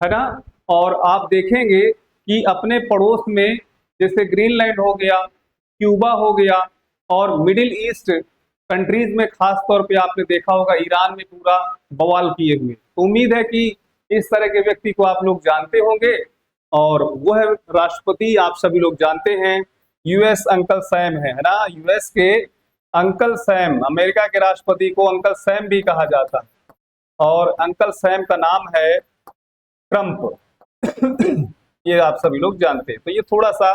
है ना। और आप देखेंगे कि अपने पड़ोस में जैसे ग्रीनलैंड हो गया, क्यूबा हो गया, और मिडिल ईस्ट कंट्रीज में खास तौर पे आपने देखा होगा ईरान में पूरा बवाल किए हुए। तो उम्मीद है कि इस तरह के व्यक्ति को आप लोग जानते होंगे, और वो है राष्ट्रपति, आप सभी लोग जानते हैं, यूएस अंकल सैम है ना। यूएस के अंकल सैम, अमेरिका के राष्ट्रपति को अंकल सैम भी कहा जाता है, और अंकल सैम का नाम है ट्रंप। ये आप सभी लोग जानते हैं। तो ये थोड़ा सा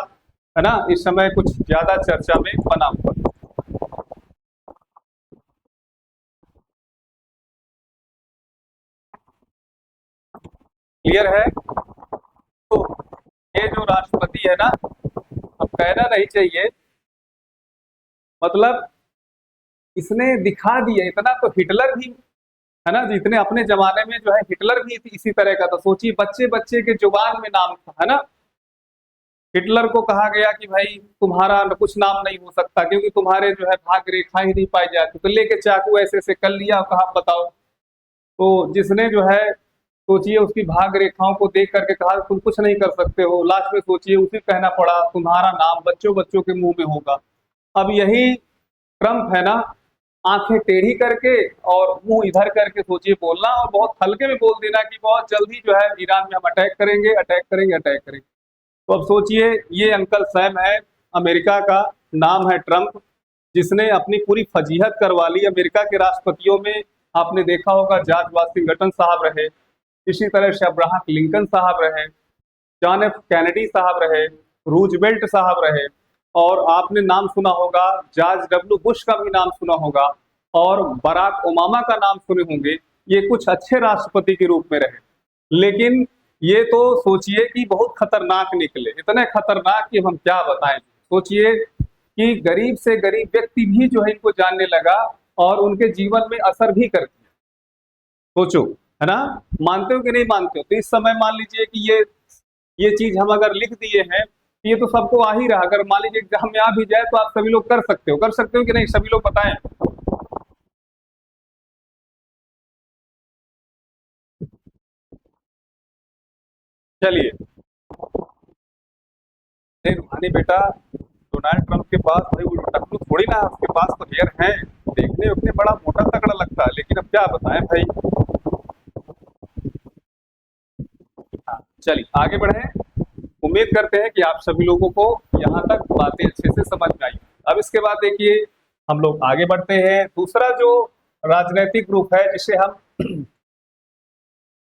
है ना, इस समय कुछ ज्यादा चर्चा में बना हुआ। क्लियर है? तो ये जो राष्ट्रपति है ना, अब कहना नहीं चाहिए, मतलब इसने दिखा दिया इतना, तो हिटलर भी है ना, जितने अपने जमाने में जो है हिटलर भी इसी तरह का था। सोचिए, बच्चे बच्चे के जुबान में नाम था, है ना। हिटलर को कहा गया कि भाई तुम्हारा कुछ नाम नहीं हो सकता क्योंकि तुम्हारे जो है भाग रेखा ही नहीं पाई जाती, तो लेके चाकू ऐसे ऐसे कर लिया और कहा बताओ। तो जिसने जो है सोचिए उसकी भाग रेखाओं को देख करके कहा तुम कुछ नहीं कर सकते हो, लास्ट में सोचिए उसे कहना पड़ा तुम्हारा नाम बच्चों बच्चों के मुंह में होगा। अब यही ट्रंप है ना, आंखें टेढ़ी करके और मुंह इधर करके सोचिए बोलना, और बहुत हल्के में बोल देना कि बहुत जल्दी जो है ईरान में हम अटैक करेंगे अटैक करेंगे अटैक करेंगे। तो अब सोचिए, ये अंकल सैम है, अमेरिका का नाम है ट्रंप, जिसने अपनी पूरी फजीहत करवा ली अमेरिका के राष्ट्रपतियों में। आपने देखा होगा जॉर्ज वाशिंगटन साहब रहे, इसी तरह से अब्राहम लिंकन साहब रहे, जॉन एफ कैनेडी साहब रहे, रूजवेल्ट साहब रहे, और आपने नाम सुना होगा जॉर्ज डब्ल्यू बुश का भी नाम सुना होगा, और बराक ओबामा का नाम सुने होंगे। ये कुछ अच्छे राष्ट्रपति के रूप में रहे, लेकिन ये तो सोचिए कि बहुत खतरनाक निकले, इतने खतरनाक कि हम क्या बताएं। सोचिए कि गरीब से गरीब व्यक्ति भी जो है इनको जानने लगा और उनके जीवन में असर भी कर दिया। सोचो, है ना, मानते हो कि नहीं मानते हो? तो इस समय मान लीजिए कि ये चीज हम अगर लिख दिए हैं, ये तो सबको आ ही रहा। अगर मान लीजिए एग्जाम में आ भी जाए तो आप सभी लोग कर सकते हो कि नहीं? सभी लोग बताएं। चलिए, नहीं रूहानी बेटा, डोनाल्ड ट्रंप के पास भाई वो टकलू थोड़ी ना है, उसके पास तो हेयर है, देखने उतने बड़ा मोटा तगड़ा लगता है, लेकिन अब क्या बताएं भाई। चलिए आगे बढ़े। उम्मीद करते हैं कि आप सभी लोगों को यहाँ तक बातें अच्छे से समझ में आई। अब इसके बाद देखिए हम लोग आगे बढ़ते हैं। दूसरा जो राजनीतिक ग्रुप है जिसे हम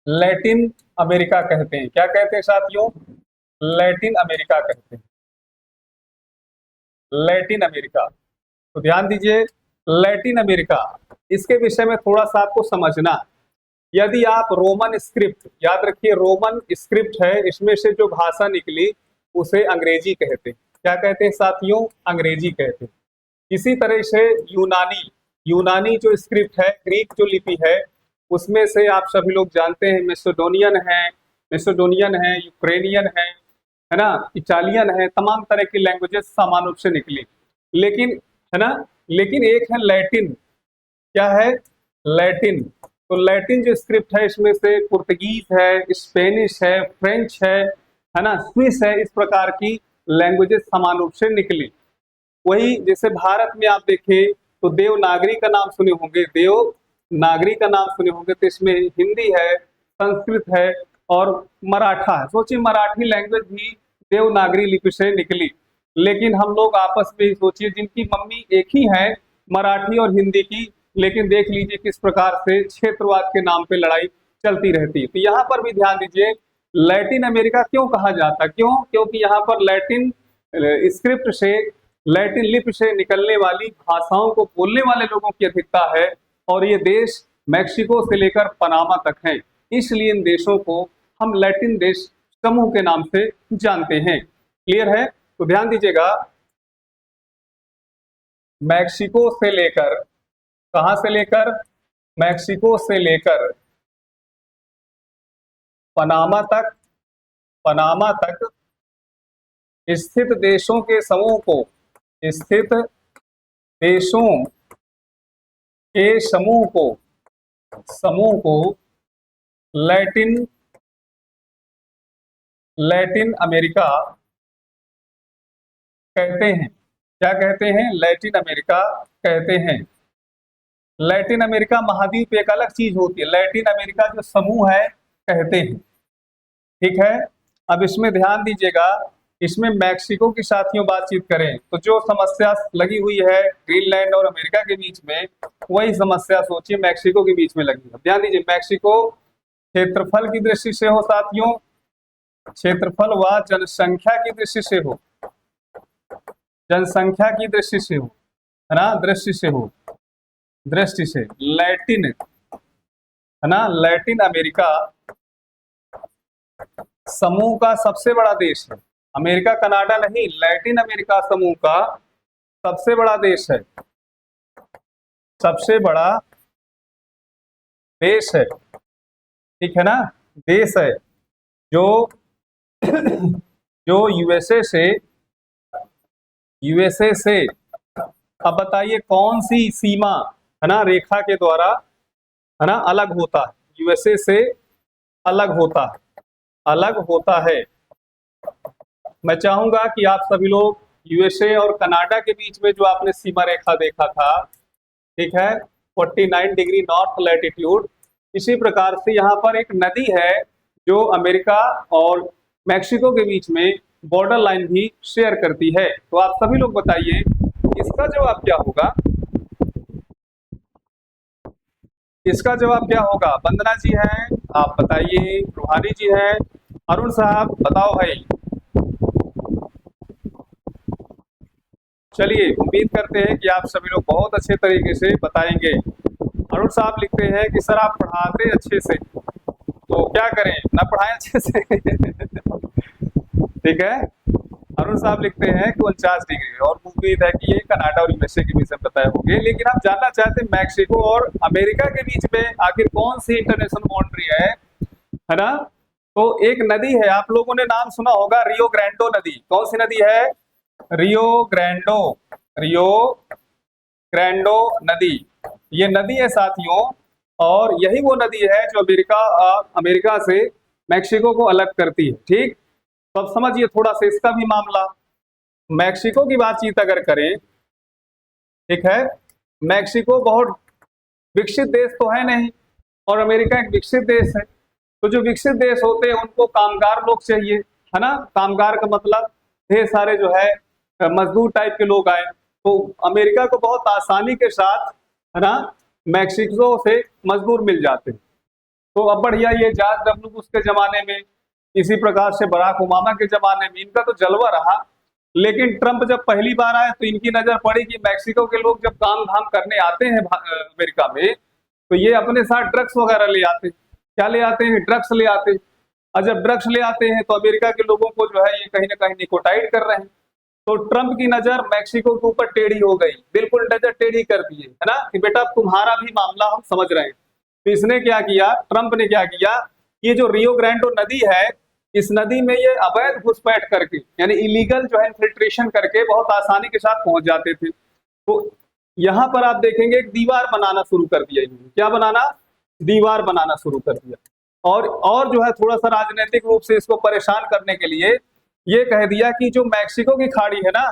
लैटिन अमेरिका कहते हैं, क्या कहते हैं साथियों? लैटिन अमेरिका कहते हैं, लैटिन अमेरिका। तो ध्यान दीजिए, लैटिन अमेरिका, इसके विषय में थोड़ा सा आपको समझना। यदि आप रोमन स्क्रिप्ट, याद रखिए रोमन स्क्रिप्ट है, इसमें से जो भाषा निकली उसे अंग्रेजी कहते हैं। क्या कहते हैं साथियों? अंग्रेजी कहते हैं। इसी तरह से यूनानी, यूनानी जो स्क्रिप्ट है, ग्रीक जो लिपि है, उसमें से आप सभी लोग जानते हैं मैसेडोनियन है, यूक्रेनियन है ना, इटालियन है, तमाम तरह की लैंग्वेजेस समान रूप से निकली। लेकिन है ना, लेकिन एक है लैटिन। क्या है? लैटिन। तो लैटिन जो स्क्रिप्ट है इसमें से पुर्तगीज है, स्पेनिश है, फ्रेंच है ना, स्विस है, इस प्रकार की लैंग्वेजेस समान रूप से निकली। वही जैसे भारत में आप देखें तो देवनागरी का नाम सुने होंगे, देवनागरी का नाम सुने होंगे, तो इसमें हिंदी है, संस्कृत है और मराठा है। सोचिए मराठी लैंग्वेज भी देवनागरी लिपि से निकली। लेकिन हम लोग आपस में ही सोचिए, जिनकी मम्मी एक ही है, मराठी और हिंदी की, लेकिन देख लीजिए किस प्रकार से क्षेत्रवाद के नाम पे लड़ाई चलती रहती है। तो यहाँ पर भी ध्यान दीजिए, लैटिन अमेरिका क्यों कहा जाता? क्यों? क्योंकि यहाँ पर लैटिन स्क्रिप्ट से, लैटिन लिपि से निकलने वाली भाषाओं को बोलने वाले लोगों की अधिकता है, और ये देश मैक्सिको से लेकर पनामा तक है। इसलिए इन देशों को हम लैटिन देश समूह के नाम से जानते हैं। क्लियर है? तो ध्यान दीजिएगा, मैक्सिको से लेकर, कहां से लेकर? मैक्सिको से लेकर पनामा तक, पनामा तक स्थित देशों के समूह को, स्थित देशों के समूह को लैटिन, लैटिन अमेरिका कहते हैं। क्या कहते हैं? लैटिन अमेरिका कहते हैं। लैटिन अमेरिका महाद्वीप एक अलग चीज होती है, लैटिन अमेरिका जो समूह है कहते हैं। ठीक है, अब इसमें ध्यान दीजिएगा, इसमें मैक्सिको की साथियों बातचीत करें तो जो समस्या लगी हुई है ग्रीनलैंड और अमेरिका के बीच में, वही समस्या सोचिए मैक्सिको के बीच में लगी है। ध्यान दीजिए, मैक्सिको क्षेत्रफल की दृष्टि से हो साथियों, क्षेत्रफल व जनसंख्या की दृष्टि से हो, जनसंख्या की दृष्टि से हो, है ना, दृष्टि से हो, दृष्टि से लैटिन, है ना, लैटिन अमेरिका समूह का सबसे बड़ा देश है। अमेरिका कनाडा नहीं, लैटिन अमेरिका समूह का सबसे बड़ा देश है, सबसे बड़ा देश है। ठीक है ना, देश है जो जो यूएसए से, अब बताइए कौन सी सीमा, है ना, रेखा के द्वारा, है ना, अलग होता है, यूएसए से अलग होता है, अलग होता है। मैं चाहूंगा कि आप सभी लोग यूएसए और कनाडा के बीच में जो आपने सीमा रेखा देखा था, ठीक है, 49 डिग्री नॉर्थ लैटिट्यूड, इसी प्रकार से यहाँ पर एक नदी है जो अमेरिका और मैक्सिको के बीच में बॉर्डर लाइन भी शेयर करती है। तो आप सभी लोग बताइए इसका जवाब क्या होगा? इसका जवाब क्या होगा? वंदना जी हैं, आप बताइए, रूहानी जी हैं, अरुण साहब बताओ भाई। चलिए उम्मीद करते हैं कि आप सभी लोग बहुत अच्छे तरीके से बताएंगे। अरुण साहब लिखते हैं कि सर आप पढ़ाते अच्छे से, तो क्या करें, ना पढ़ाएं अच्छे से ठीक है, अरुण साहब लिखते हैं कि 49 डिग्री, और उम्मीद है कि ये कनाडा और यूएसए के बीच में बताए होंगे। लेकिन हम जानना चाहते हैं मैक्सिको और अमेरिका के बीच में आखिर कौन सी इंटरनेशनल बाउंड्री है ना? तो एक नदी है, आप लोगों ने नाम सुना होगा, रियो ग्रांडो नदी। कौन सी नदी है? रियो ग्रांडो, रियो ग्रांडो नदी, ये नदी है साथियों, और यही वो नदी है जो अमेरिका से मैक्सिको को अलग करती है। ठीक, तो अब समझिए थोड़ा सा इसका भी मामला। मैक्सिको की बातचीत अगर करें, ठीक है, मैक्सिको बहुत विकसित देश तो है नहीं, और अमेरिका एक विकसित देश है। तो जो विकसित देश होते हैं उनको कामगार लोग चाहिए, है ना, कामगार का मतलब ढेर सारे जो है मजदूर टाइप के लोग आए। तो अमेरिका को बहुत आसानी के साथ, है ना, मैक्सिको से मजदूर मिल जाते हैं। तो अब बढ़िया, ये जॉर्ज डब्ल्यू बुश के जमाने में, इसी प्रकार से बराक ओबामा के जमाने में इनका तो जलवा रहा। लेकिन ट्रंप जब पहली बार आए तो इनकी नजर पड़ी कि मैक्सिको के लोग जब काम धाम करने आते हैं अमेरिका में, तो ये अपने साथ ड्रग्स वगैरह ले आते हैं। क्या ले आते हैं? ड्रग्स ले आते हैं। और जब ड्रग्स ले आते हैं तो अमेरिका के लोगों को जो है ये कहीं ना कहीं निकोटाइड कर रहे हैं। तो ट्रंप की नजर मैक्सिको के ऊपर टेढ़ी हो गई, बिल्कुल नजर टेढ़ी कर दी है ना, कि बेटा तुम्हारा भी मामला हम समझ रहे हैं। तो इसने क्या किया, ट्रंप ने क्या किया, ये जो रियो ग्रांडो नदी है, इस नदी में ये अवैध घुसपैठ करके, यानी इलीगल जो है इन्फिल्ट्रेशन करके बहुत आसानी के साथ पहुंच जाते थे। तो यहाँ पर आप देखेंगे एक दीवार बनाना शुरू कर दिया इन्होंने। क्या बनाना? दीवार बनाना शुरू कर दिया। और जो है थोड़ा सा राजनीतिक रूप से इसको परेशान करने के लिए ये कह दिया कि जो मैक्सिको की खाड़ी है ना,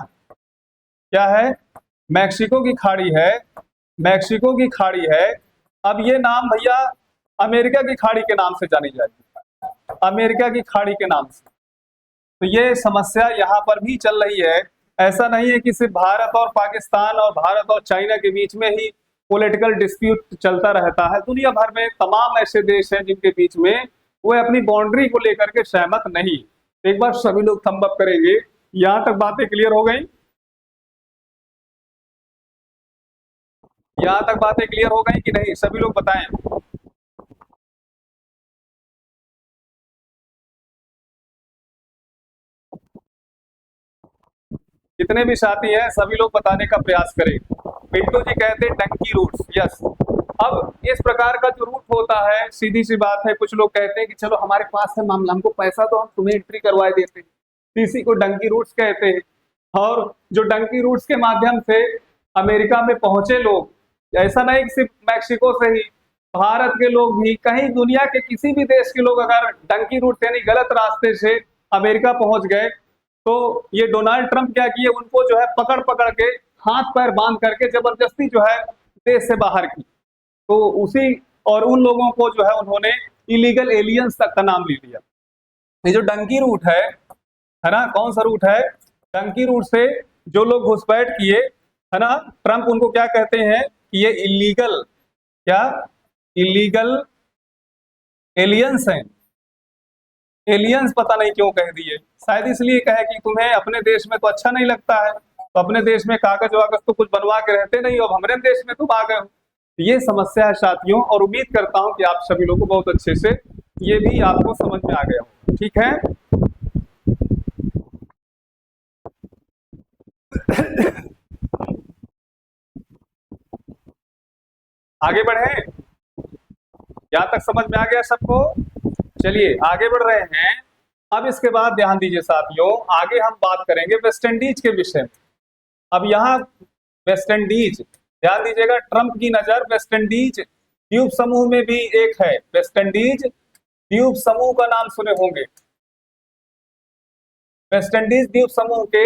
क्या है, मैक्सिको की खाड़ी है, मैक्सिको की खाड़ी है, अब ये नाम भैया अमेरिका की खाड़ी के नाम से जानी जाएगी, अमेरिका की खाड़ी के नाम से। तो ये समस्या यहाँ पर भी चल रही है। ऐसा नहीं है कि सिर्फ भारत और पाकिस्तान और भारत और चाइना के बीच में ही पॉलिटिकल डिस्प्यूट चलता रहता है। दुनिया भर में तमाम ऐसे देश हैं जिनके बीच में वो अपनी बाउंड्री को लेकर के सहमत नहीं। एक बार सभी लोग थंब अप करेंगे। यहां तक बातें क्लियर हो गई? यहां तक बातें क्लियर हो गई कि नहीं? सभी लोग बताएं। जितने भी साथी हैं सभी लोग बताने का प्रयास करें। पिंटू जी कहते हैं डंकी रूट्स, यस। अब इस प्रकार का जो रूट होता है, सीधी सी बात है, कुछ लोग कहते हैं कि चलो हमारे पास है मामला, हमको पैसा तो हम तुम्हें एंट्री करवा देते हैं, इसी को डंकी रूट्स कहते हैं। और जो डंकी रूट्स के माध्यम से अमेरिका में पहुंचे लोग, ऐसा नहीं कि सिर्फ मैक्सिको से ही, भारत के लोग भी, कहीं दुनिया के किसी भी देश के लोग अगर डंकी रूट यानी गलत रास्ते से अमेरिका पहुंच गए, तो ये डोनाल्ड ट्रंप क्या किए, उनको जो है पकड़ पकड़ के हाथ पैर बांध करके जबरदस्ती जो है देश से बाहर की। तो उसी और उन लोगों को जो है उन्होंने इलीगल एलियंस तक का नाम ले लिया। ये जो डंकी रूट है ना, कौन सा रूट है? डंकी रूट से जो लोग घुसपैठ किए, है ना, ट्रंप उनको क्या कहते हैं कि ये इलीगल, क्या, इलीगल एलियंस हैं। एलियंस पता नहीं क्यों कह दिए, शायद इसलिए कहे कि तुम्हें अपने देश में तो अच्छा नहीं लगता है, तो अपने देश में कागज वागज तो कुछ बनवा के रहते नहीं, अब हमारे देश में तुम आ गए हो। ये समस्या है साथियों, और उम्मीद करता हूं कि आप सभी लोगों को बहुत अच्छे से ये भी आपको समझ में आ गया हो। ठीक है, आगे बढ़े? यहां तक समझ में आ गया सबको? चलिए आगे बढ़ रहे हैं। अब इसके बाद ध्यान दीजिए साथियों, आगे हम बात करेंगे वेस्ट इंडीज के विषय में। अब यहाँ वेस्ट इंडीज, ध्यान दीजिएगा, ट्रंप की नजर वेस्ट इंडीज द्वीप समूह में भी एक है। वेस्ट इंडीज द्वीप समूह का नाम सुने होंगे। वेस्ट इंडीज द्वीप समूह के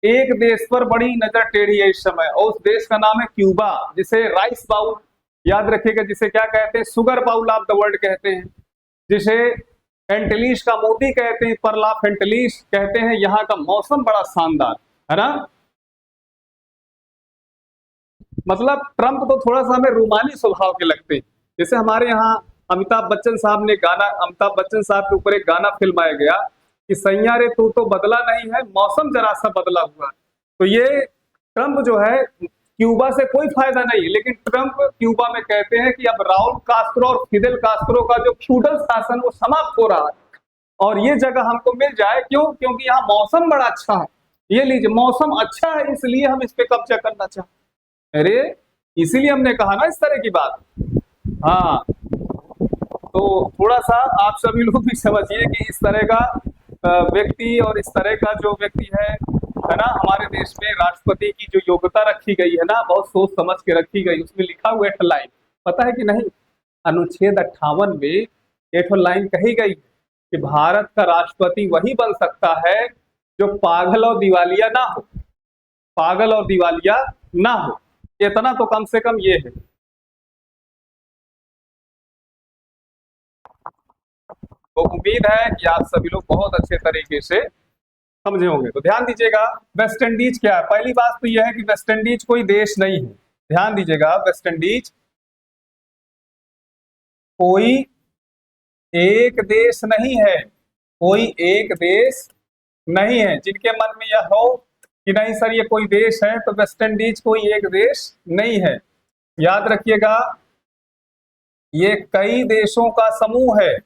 एक देश पर बड़ी नजर टेढ़ी है इस समय, और उस देश का नाम है क्यूबा, जिसे राइस बाउल, याद रखिएगा, जिसे क्या कहते हैं, sugar bowl of the world कहते हैं, जिसे फेंटलिश का मोती कहते हैं, परला फेंटलिश कहते हैं। यहाँ का मौसम बड़ा शानदार है ना। मतलब ट्रंप तो थोड़ा सा हमें रूमानी स्वभाव के लगते हैं। जैसे हमारे यहाँ अमिताभ बच्चन साहब ने गाना, अमिताभ बच्चन साहब के ऊपर एक गाना फिल्माया गया कि सैया रे तू तो बदला नहीं है, मौसम जरा सा बदला हुआ। तो ये ट्रंप जो है, क्यूबा से कोई फायदा नहीं, लेकिन ट्रंप क्यूबा में कहते हैं कि अब राउल कास्ट्रो और फिदेल कास्ट्रो का जो फ्यूडल शासन वो समाप्त हो रहा है, और ये जगह हमको मिल जाए। क्यों? क्योंकि यहाँ मौसम बड़ा अच्छा है। ये लीजिए, मौसम अच्छा है इसलिए हम इस पे कब्जा करना चाहते हैं। अरे इसीलिए हमने कहा ना इस तरह की बात। हाँ, तो थोड़ा सा आप सभी लोग भी समझिए कि इस तरह का व्यक्ति और इस तरह का जो व्यक्ति है ना, हमारे देश में राष्ट्रपति की जो योग्यता रखी गई है ना, बहुत सोच समझ के रखी गई। उसमें लिखा हुआ एक लाइन, पता है कि नहीं, अनुच्छेद 58 में एक लाइन कही गई कि भारत का राष्ट्रपति वही बन सकता है जो पागल और दिवालिया ना हो, पागल और दिवालिया ना हो। इतना तो कम से कम ये है। तो उम्मीद है कि आप सभी लोग बहुत अच्छे तरीके से समझे होंगे। तो ध्यान दीजिएगा, वेस्ट इंडीज क्या है। पहली बात तो यह है कि वेस्ट इंडीज कोई देश नहीं है। ध्यान दीजिएगा, वेस्ट इंडीज कोई एक देश नहीं है, कोई एक देश नहीं है। जिनके मन में यह हो कि नहीं सर ये कोई देश है, तो वेस्ट इंडीज कोई एक देश नहीं है। याद रखिएगा, ये कई देशों का समूह है,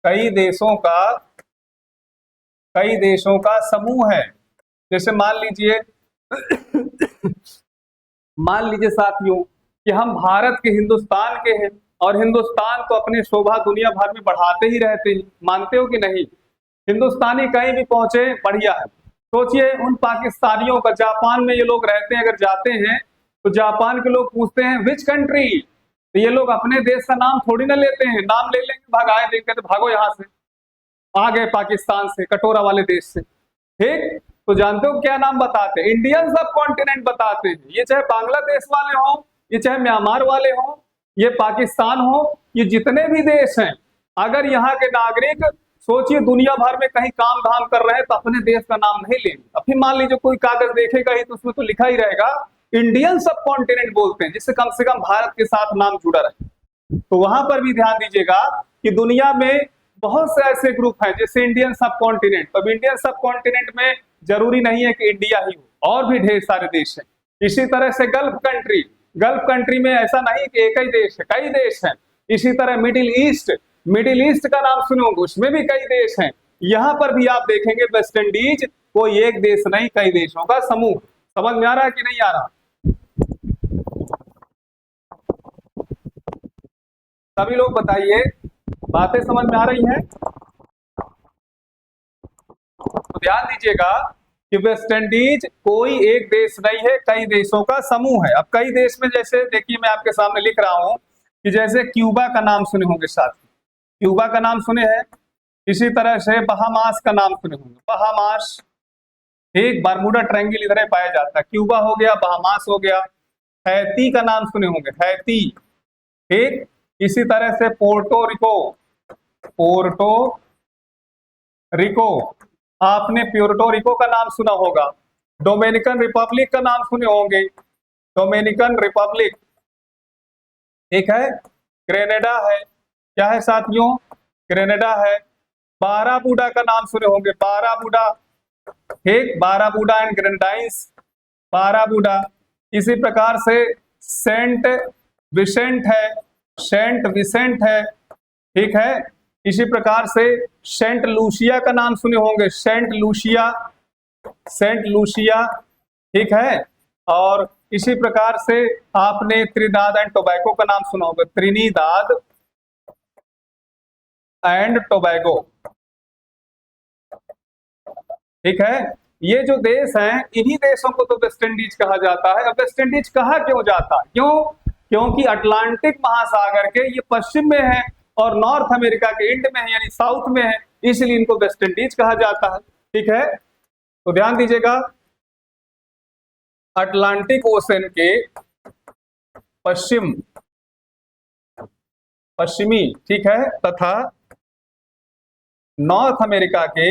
कई देशों का समूह है। जैसे मान लीजिए साथियों कि हम भारत के, हिंदुस्तान के हैं, और हिंदुस्तान तो अपनी शोभा दुनिया भर में बढ़ाते ही रहते हैं, मानते हो कि नहीं। हिंदुस्तानी कहीं भी पहुंचे बढ़िया है। सोचिए उन पाकिस्तानियों का, जापान में ये लोग रहते हैं, अगर जाते हैं तो जापान के लोग पूछते हैं विच कंट्री, तो ये लोग अपने देश का नाम थोड़ी ना लेते हैं, नाम ले लेंगे, भगाए देंगे तो भागो यहाँ से, आ गए पाकिस्तान से, कटोरा वाले देश से। ठीक, तो जानते हो क्या नाम बताते हैं? इंडियन सब कॉन्टिनेंट बताते हैं। ये चाहे बांग्लादेश वाले हों, ये चाहे म्यांमार वाले हों, ये पाकिस्तान हो, ये जितने भी देश हैं, अगर यहाँ के नागरिक सोचिए दुनिया भर में कहीं काम धाम कर रहे हैं तो अपने देश का नाम नहीं लेंगे। अब फिर मान लीजिए कोई कागज देखेगा ही तो उसमें तो लिखा ही रहेगा इंडियन सब कॉन्टिनेंट बोलते हैं, जिससे कम से कम भारत के साथ नाम जुड़ा रहे। तो वहां पर भी ध्यान दीजिएगा कि दुनिया में बहुत से ऐसे ग्रुप हैं जैसे इंडियन सब कॉन्टिनेंट। तो इंडियन सब कॉन्टिनेंट में जरूरी नहीं है कि इंडिया ही हो, और भी ढेर सारे देश हैं। इसी तरह से गल्फ कंट्री में ऐसा नहीं कि एक ही देश है, कई देश हैं। इसी तरह मिडिल ईस्ट का नाम सुने होंगे, उसमें भी कई देश हैं। यहां पर भी आप देखेंगे वेस्ट इंडीज कोई एक देश नहीं, कई देशों का समूह। समझ में आ रहा है कि नहीं आ रहा? सभी लोग बताइए, बातें समझ में आ रही हैं? तो ध्यान दीजिएगा कि वेस्ट इंडीज कोई एक देश नहीं है, कई देशों का समूह है। अब कई देश में जैसे देखिए मैं आपके सामने लिख रहा हूं कि जैसे क्यूबा का नाम सुने होंगे साथी, क्यूबा का नाम सुने हैं। इसी तरह से बहामास का नाम सुने होंगे, बहामास। ठीक, बारमूडा ट्रायंगल इधर पाया जाता है। क्यूबा हो गया, बहामास हो गया। हैती का नाम सुने होंगे, हैती। ठीक, इसी तरह से पोर्टो रिको, आपने प्यूर्टो रिको का नाम सुना होगा। डोमिनिकन रिपब्लिक का नाम सुने होंगे, डोमिनिकन रिपब्लिक। ठीक है, ग्रेनेडा है, क्या है साथियों? ग्रेनेडा है। बाराबूडा का नाम सुने होंगे, बाराबूडा। ठीक, बाराबूडा एंड ग्रेनेडाइंस, बाराबूडा। इसी प्रकार से सेंट विसेंट है। ठीक है, इसी प्रकार से सेंट लूसिया का नाम सुने होंगे, सेंट लूसिया। ठीक है, और इसी प्रकार से आपने त्रिनिदाद एंड टोबैगो का नाम सुना होगा, त्रिनिदाद एंड टोबैगो। ठीक है, ये जो देश हैं, इन्हीं देशों को तो वेस्ट इंडीज कहा जाता है। अब वेस्ट इंडीज कहा क्यों जाता है? क्योंकि अटलांटिक महासागर के ये पश्चिम में है और नॉर्थ अमेरिका के इंड में है, यानी साउथ में है, इसलिए इनको वेस्ट इंडीज कहा जाता है। ठीक है, तो ध्यान दीजिएगा, अटलांटिक ओशन के पश्चिमी, ठीक है, तथा नॉर्थ अमेरिका के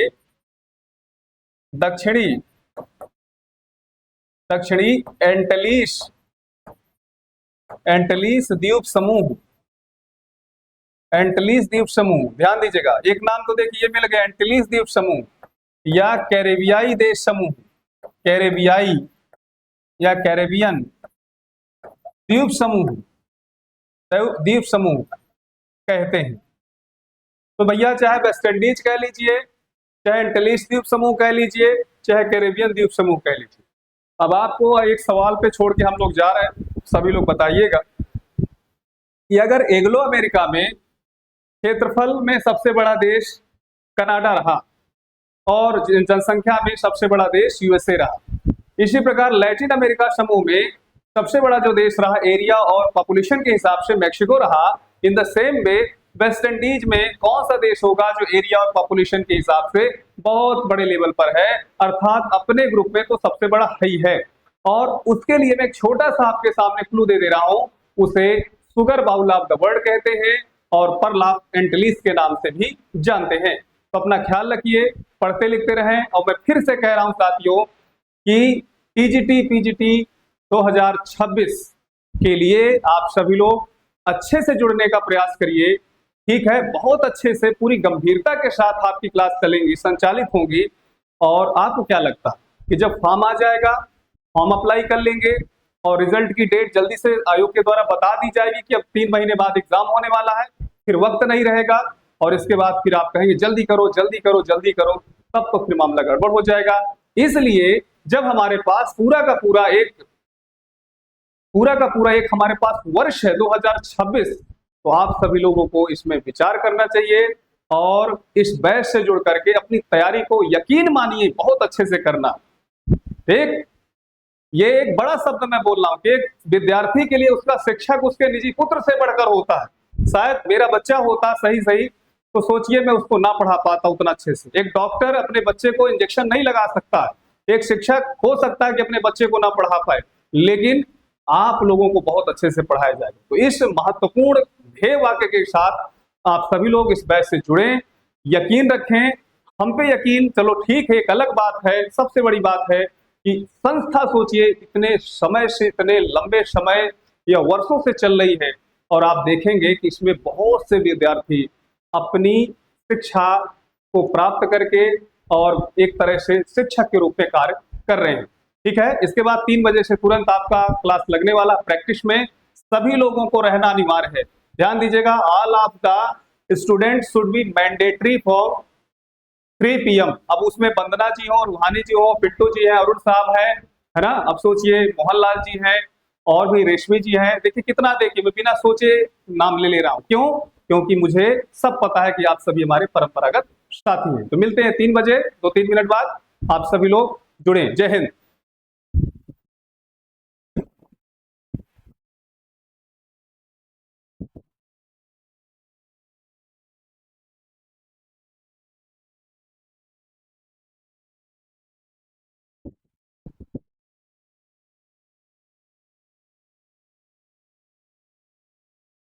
दक्षिणी एंटलीस द्वीप समूह। ध्यान दीजिएगा, एक नाम तो देखिए मिल गया, एंटलीस द्वीप समूह या कैरेबियाई देश समूह, कैरेबियाई या कैरेबियन द्वीप समूह कहते हैं। तो भैया चाहे वेस्ट इंडीज कह लीजिए, चाहे एंटलीस द्वीप समूह कह लीजिए, चाहे कैरेबियन द्वीप समूह कह लीजिए। अब आपको एक सवाल पे छोड़ के हम लोग जा रहे हैं, सभी लोग बताइएगा कि अगर एंग्लो अमेरिका में क्षेत्रफल में सबसे बड़ा देश कनाडा रहा और जनसंख्या में सबसे बड़ा देश यूएसए रहा, इसी प्रकार लैटिन अमेरिका समूह में सबसे बड़ा जो देश रहा एरिया और पॉपुलेशन के हिसाब से मैक्सिको रहा, in the same way West Indies में कौन सा देश होगा जो एरिया और पॉपुलेशन के हिसाब से बहुत बड़े लेवल पर है, अर्थात अपने ग्रुप में तो सबसे बड़ा ही है। और उसके लिए मैं एक छोटा सा आपके सामने क्लू दे रहा हूं, उसे sugar bowl of the world कहते हैं और परलाफ एंटलिस के नाम से भी जानते हैं। तो अपना ख्याल रखिए, पढ़ते लिखते रहें। और मैं फिर से कह रहा हूं साथियों कि टीजीटी पीजीटी 2026 के लिए आप सभी लोग अच्छे से जुड़ने का प्रयास करिए। ठीक है, बहुत अच्छे से पूरी गंभीरता के साथ आपकी क्लास चलेंगी, संचालित होंगी। और आपको क्या लगता है कि जब फॉर्म आ जाएगा, फॉर्म अप्लाई कर लेंगे और रिजल्ट की डेट जल्दी से आयोग के द्वारा बता दी जाएगी कि अब 3 महीने बाद एग्जाम होने वाला है, फिर वक्त नहीं रहेगा और इसके बाद फिर आप कहेंगे जल्दी करो जल्दी करो जल्दी करो, तब तो फिर मामला गड़बड़ हो जाएगा। इसलिए जब हमारे पास पूरा का पूरा एक हमारे पास वर्ष है 2026, तो आप सभी लोगों को इसमें विचार करना चाहिए और इस बैच से जुड़ करके अपनी तैयारी को यकीन मानिए बहुत अच्छे से करना। ये एक बड़ा शब्द मैं बोल रहा हूं कि एक विद्यार्थी के लिए उसका शिक्षक उसके निजी पुत्र से बढ़कर होता है। शायद मेरा बच्चा होता सही तो सोचिए मैं उसको ना पढ़ा पाता उतना अच्छे से। एक डॉक्टर अपने बच्चे को इंजेक्शन नहीं लगा सकता, एक शिक्षक हो सकता है कि अपने बच्चे को ना पढ़ा पाए, लेकिन आप लोगों को बहुत अच्छे से पढ़ाया जाएगा। तो इस महत्वपूर्ण ध्येय वाक्य के साथ आप सभी लोग इस बैच से जुड़ें, यकीन रखें, हम पे यकीन। चलो ठीक है, एक अलग बात है, सबसे बड़ी बात है कि संस्था सोचिए इतने समय से, इतने लंबे समय या वर्षों से चल रही है और आप देखेंगे कि इसमें बहुत से विद्यार्थी अपनी शिक्षा को प्राप्त करके और एक तरह से शिक्षक के रूप में कार्य कर रहे हैं। ठीक है, इसके बाद 3 बजे से तुरंत आपका क्लास लगने वाला। प्रैक्टिस में सभी लोगों को रहना अनिवार्य है, ध्यान दीजिएगा। All of the student should be mandatory for 3 PM। अब उसमें वंदना जी हो, रूहानी जी हो, पिट्टू जी है, अरुण साहब है ना, अब सोचिए मोहनलाल जी हैं और भी रेशमी जी हैं। देखिए कितना, देखिए मैं बिना सोचे नाम ले रहा हूं, क्यों? क्योंकि मुझे सब पता है कि आप सभी हमारे परंपरागत साथी हैं। तो मिलते हैं 3 बजे, 2-3 मिनट बाद। आप सभी लोग जुड़े। जय हिंद।